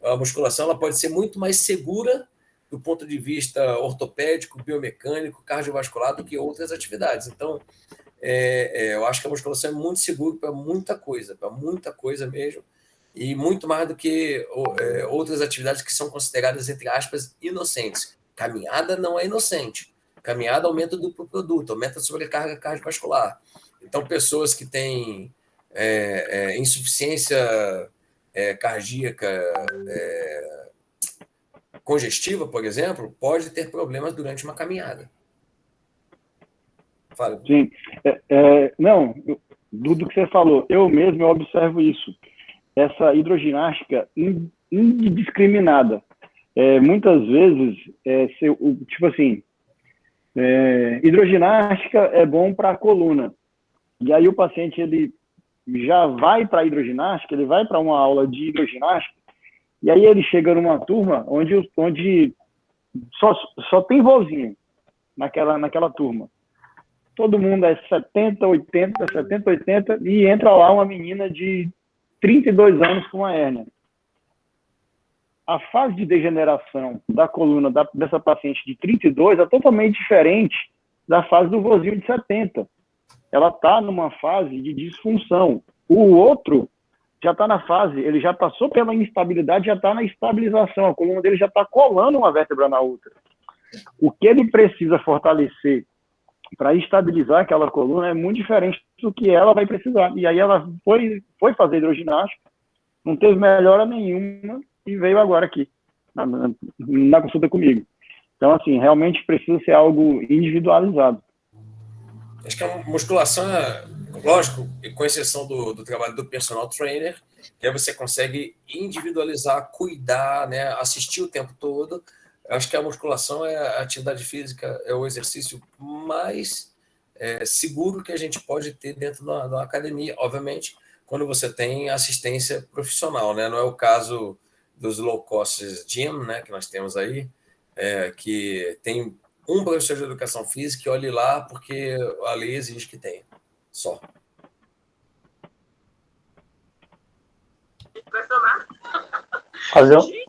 A musculação ela pode ser muito mais segura do ponto de vista ortopédico, biomecânico, cardiovascular do que outras atividades. Então, eu acho que a musculação é muito segura para muita coisa mesmo, e muito mais do que outras atividades que são consideradas, entre aspas, inocentes. Caminhada não é inocente. Caminhada aumenta o duplo produto, aumenta a sobrecarga cardiovascular. Então, pessoas que têm insuficiência cardíaca congestiva, por exemplo, pode ter problemas durante uma caminhada. Fala. Sim. Não, do que você falou, eu mesmo observo isso. Essa hidroginástica indiscriminada. Muitas vezes, tipo assim, hidroginástica é bom para a coluna. E aí o paciente ele já vai para a hidroginástica, ele vai para uma aula de hidroginástica, e aí ele chega numa turma onde só tem vozinho naquela turma. Todo mundo é 70, 80, e entra lá uma menina de 32 anos com uma hérnia. A fase de degeneração da coluna dessa paciente de 32 é totalmente diferente da fase do vozinho de 70. Ela está numa fase de disfunção. O outro já está na fase, ele já passou pela instabilidade, já está na estabilização. A coluna dele já está colando uma vértebra na outra. O que ele precisa fortalecer para estabilizar aquela coluna é muito diferente do que ela vai precisar. E aí ela foi fazer hidroginástica, não teve melhora nenhuma e veio agora aqui, na consulta comigo. Então, assim, realmente precisa ser algo individualizado. Acho que a musculação, lógico, com exceção do trabalho do personal trainer, que aí você consegue individualizar, cuidar, né, assistir o tempo todo. Acho que a musculação a atividade física, é o exercício mais seguro que a gente pode ter dentro da academia, obviamente, quando você tem assistência profissional, né? Não é o caso dos low cost gym, né, que nós temos aí, que tem um professor de educação física que olhe lá porque a lei exige que tenha, só.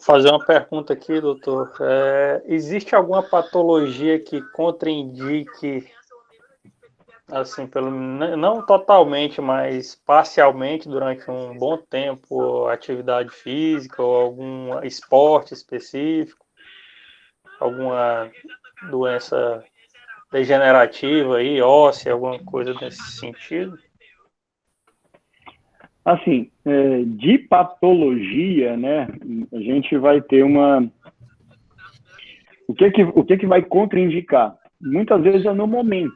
Fazer uma pergunta aqui, doutor. Existe alguma patologia que contraindique, assim, não totalmente, mas parcialmente durante um bom tempo, atividade física ou algum esporte específico? Alguma doença degenerativa aí, óssea, alguma coisa nesse sentido? Assim, de patologia, né, a gente vai ter uma... O que vai contraindicar? Muitas vezes é no momento,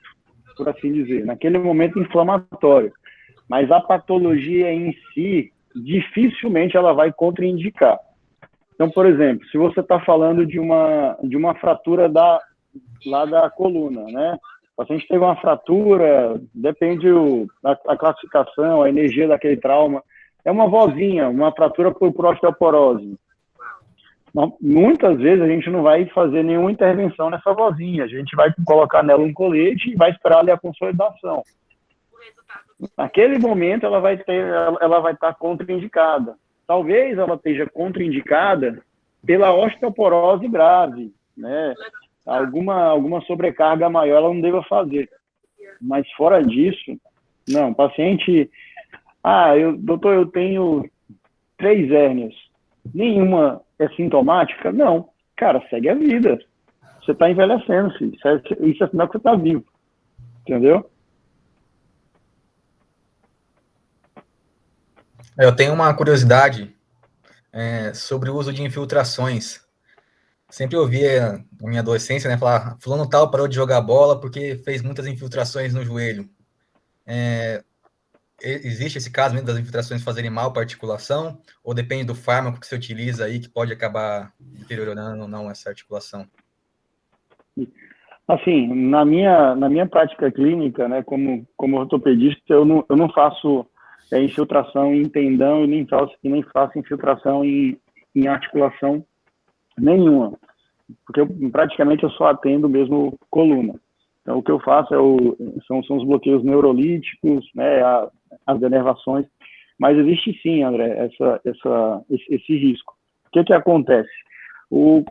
por assim dizer, naquele momento inflamatório. Mas a patologia em si, dificilmente ela vai contraindicar. Então, por exemplo, se você está falando de uma fratura lá da coluna, né? O paciente teve uma fratura, depende a classificação, a energia daquele trauma. É uma vozinha, uma fratura por osteoporose. Muitas vezes a gente não vai fazer nenhuma intervenção nessa vozinha. A gente vai colocar nela um colete e vai esperar ali a consolidação. Naquele momento ela vai estar contraindicada. Talvez ela esteja contraindicada pela osteoporose grave, né? Alguma sobrecarga maior ela não deva fazer. Mas fora disso, não. Paciente, doutor, eu tenho 3 hérnias. Nenhuma é sintomática? Não. Cara, segue a vida. Você está envelhecendo, filho. Isso é sinal que você está vivo. Entendeu? Eu tenho uma curiosidade sobre o uso de infiltrações. Sempre ouvia na minha adolescência, né, falar, fulano tal parou de jogar bola porque fez muitas infiltrações no joelho. Existe esse caso mesmo das infiltrações fazerem mal para a articulação, ou depende do fármaco que você utiliza aí, que pode acabar deteriorando ou não essa articulação? Assim, na minha prática clínica, né, como ortopedista, eu não faço infiltração em tendão e nem faço infiltração em articulação nenhuma, porque praticamente eu só atendo mesmo coluna. Então, o que eu faço são os bloqueios neurolíticos, né, as denervações, mas existe sim, André, esse risco. O que acontece? O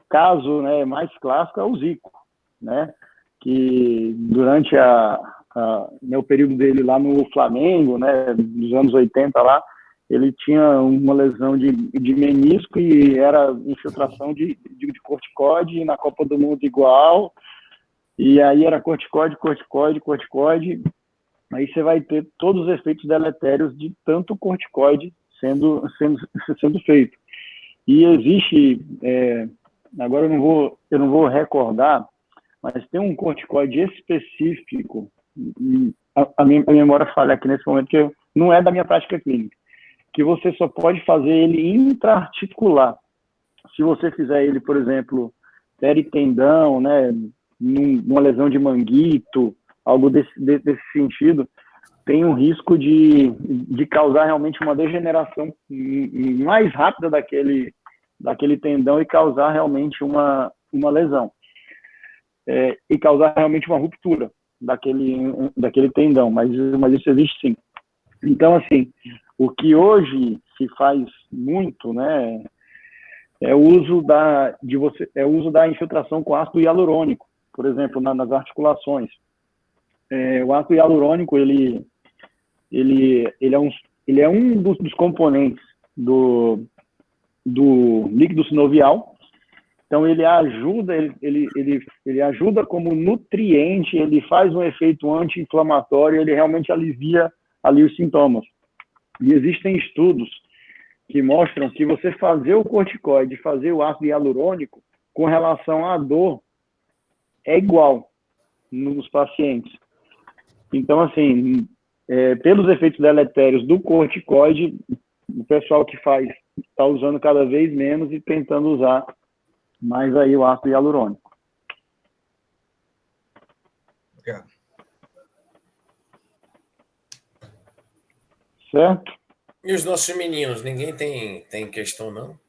caso, né, mais clássico é o Zico, né, que durante o período dele lá no Flamengo, né, nos anos 80 lá, ele tinha uma lesão de menisco e era infiltração de corticoide, e na Copa do Mundo igual, e aí era corticoide, aí você vai ter todos os efeitos deletérios de tanto corticoide sendo feito. E existe, agora eu não vou recordar, mas tem um corticoide específico, a minha memória falha aqui nesse momento, que não é da minha prática clínica, que você só pode fazer ele intraarticular. Se você fizer ele, por exemplo, peritendão, né, numa lesão de manguito, algo desse sentido, tem um risco de causar realmente uma degeneração mais rápida daquele tendão e causar realmente uma lesão. E causar realmente uma ruptura daquele tendão, mas isso existe sim. Então, assim, o que hoje se faz muito, né, é o uso da infiltração com ácido hialurônico, por exemplo, nas articulações. O ácido hialurônico, ele é um dos componentes do líquido sinovial. Então, ele ajuda como nutriente, ele faz um efeito anti-inflamatório, ele realmente alivia ali os sintomas. E existem estudos que mostram que você fazer o corticoide, fazer o ácido hialurônico, com relação à dor, é igual nos pacientes. Então, assim, pelos efeitos deletérios do corticoide, o pessoal que faz está usando cada vez menos e tentando usar mais aí o ácido hialurônico. Obrigado. Certo? E os nossos meninos, ninguém tem questão, não?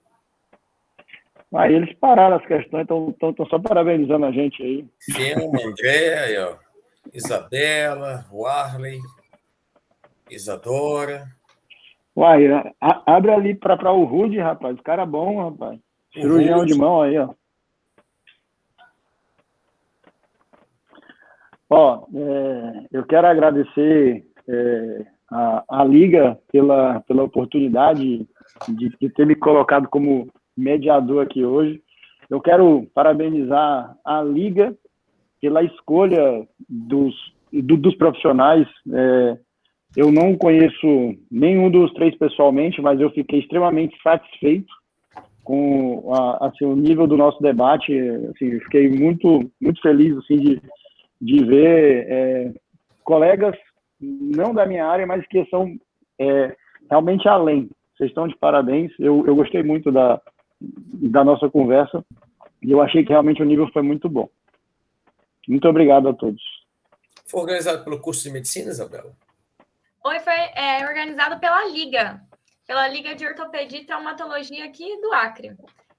Aí eles pararam as questões, estão só parabenizando a gente aí. Fiamma, André, aí, ó. Isabela, Warley, Isadora. Uai, abre ali para o Rude, rapaz. O cara é bom, rapaz. Cirurgião de mão aí, ó. Ó, eu quero agradecer a Liga pela oportunidade de ter me colocado como mediador aqui hoje. Eu quero parabenizar a Liga pela escolha dos profissionais. Eu não conheço nenhum dos três pessoalmente, mas eu fiquei extremamente satisfeito com o nível do nosso debate. Assim, fiquei muito, muito feliz assim, de ver colegas não da minha área, mas que são realmente além. Vocês estão de parabéns. Eu gostei muito da nossa conversa e eu achei que realmente o nível foi muito bom. Muito obrigado a todos. Foi organizado pelo curso de medicina, Isabela? Foi organizado pela Liga de Ortopedia e Traumatologia aqui do Acre.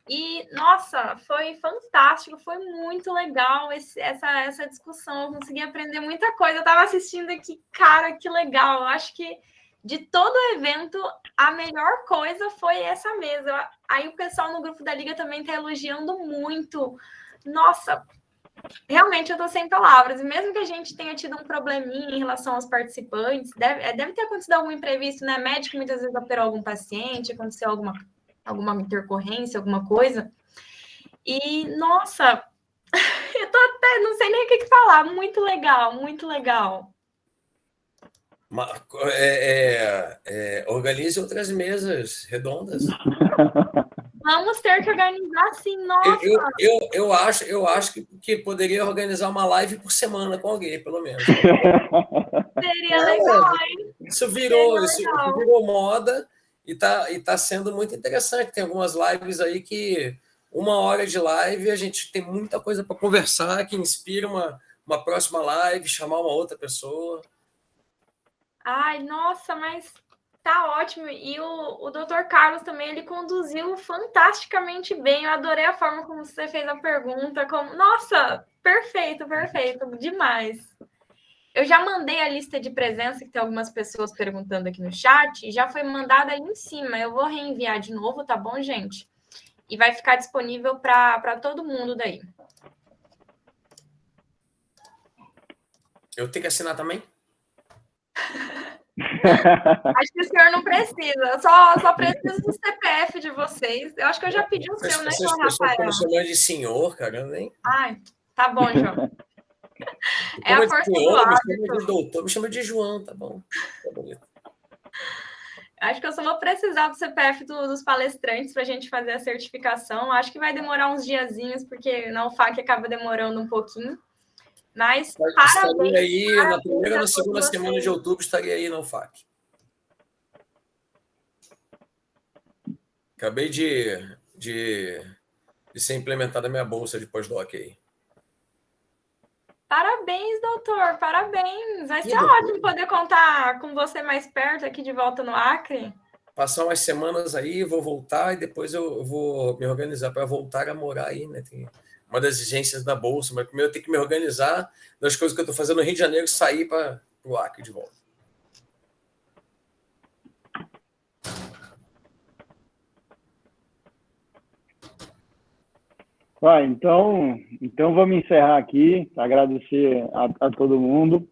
E, nossa, foi fantástico, foi muito legal essa discussão, eu consegui aprender muita coisa. Eu estava assistindo aqui, cara, que legal. Eu acho que de todo o evento, a melhor coisa foi essa mesa. Aí o pessoal no grupo da Liga também está elogiando muito. Nossa, realmente eu estou sem palavras. E mesmo que a gente tenha tido um probleminha em relação aos participantes, deve ter acontecido algum imprevisto, né? Médico muitas vezes operou algum paciente, aconteceu alguma intercorrência, alguma coisa. E, nossa, eu tô até, não sei nem tenho o que falar. Muito legal, muito legal. Organize outras mesas redondas. Vamos ter que organizar sim, nossa. Eu acho que poderia organizar uma live por semana com alguém, pelo menos. Seria legal, hein? Isso virou moda e tá sendo muito interessante. Tem algumas lives aí que 1 hora de live a gente tem muita coisa para conversar, que inspira uma próxima live, chamar uma outra pessoa. Ai, nossa, mas tá ótimo. E o Dr. Carlos também, ele conduziu fantasticamente bem. Eu adorei a forma como você fez a pergunta. Nossa, perfeito, demais. Eu já mandei a lista de presença, que tem algumas pessoas perguntando aqui no chat, e já foi mandada ali em cima. Eu vou reenviar de novo, tá bom, gente? E vai ficar disponível para todo mundo daí. Eu tenho que assinar também? Acho que o senhor não precisa. Só preciso do CPF de vocês. Eu acho que eu já pedi o seu, né, João Rafael? Eu chamando de senhor, cara, nem. Ai, tá bom, João. É a força do hábito. Me chama de doutor, me chama de João, tá bom. Tá bonito. Acho que eu só vou precisar do CPF dos palestrantes para a gente fazer a certificação. Acho que vai demorar uns diazinhos, porque na UFAC acaba demorando um pouquinho. Mas parabéns. Aí, na primeira ou na segunda semana de outubro, estaria aí na UFAC. Acabei de ser implementada a minha bolsa de pós-doc aí. Parabéns, doutor, parabéns. Vai ser ótimo poder contar com você mais perto aqui de volta no Acre. Passar umas semanas aí, vou voltar e depois eu vou me organizar para voltar a morar aí, né? Tem uma das exigências da bolsa, mas primeiro eu tenho que me organizar das coisas que eu estou fazendo no Rio de Janeiro, sair para o Acre de volta. Então vamos encerrar aqui, agradecer a todo mundo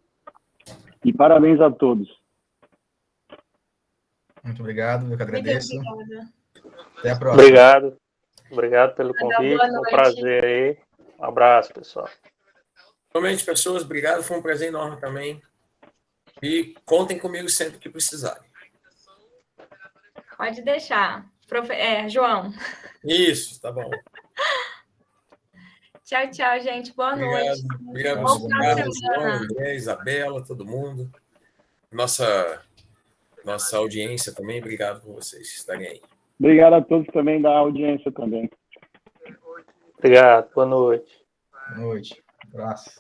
e parabéns a todos. Muito obrigado, eu que agradeço. Muito obrigada. Até a próxima. Obrigado pelo convite, foi um prazer aí. Um abraço, pessoal. Realmente, pessoas, obrigado, foi um prazer enorme também. E contem comigo sempre que precisarem. Pode deixar. João. Isso, tá bom. Tchau, gente. Boa noite. Obrigado, João, André, Isabela, todo mundo. Nossa audiência também, obrigado por vocês estarem aí. Obrigado a todos também da audiência também. Obrigado, boa noite. Boa noite. Um abraço.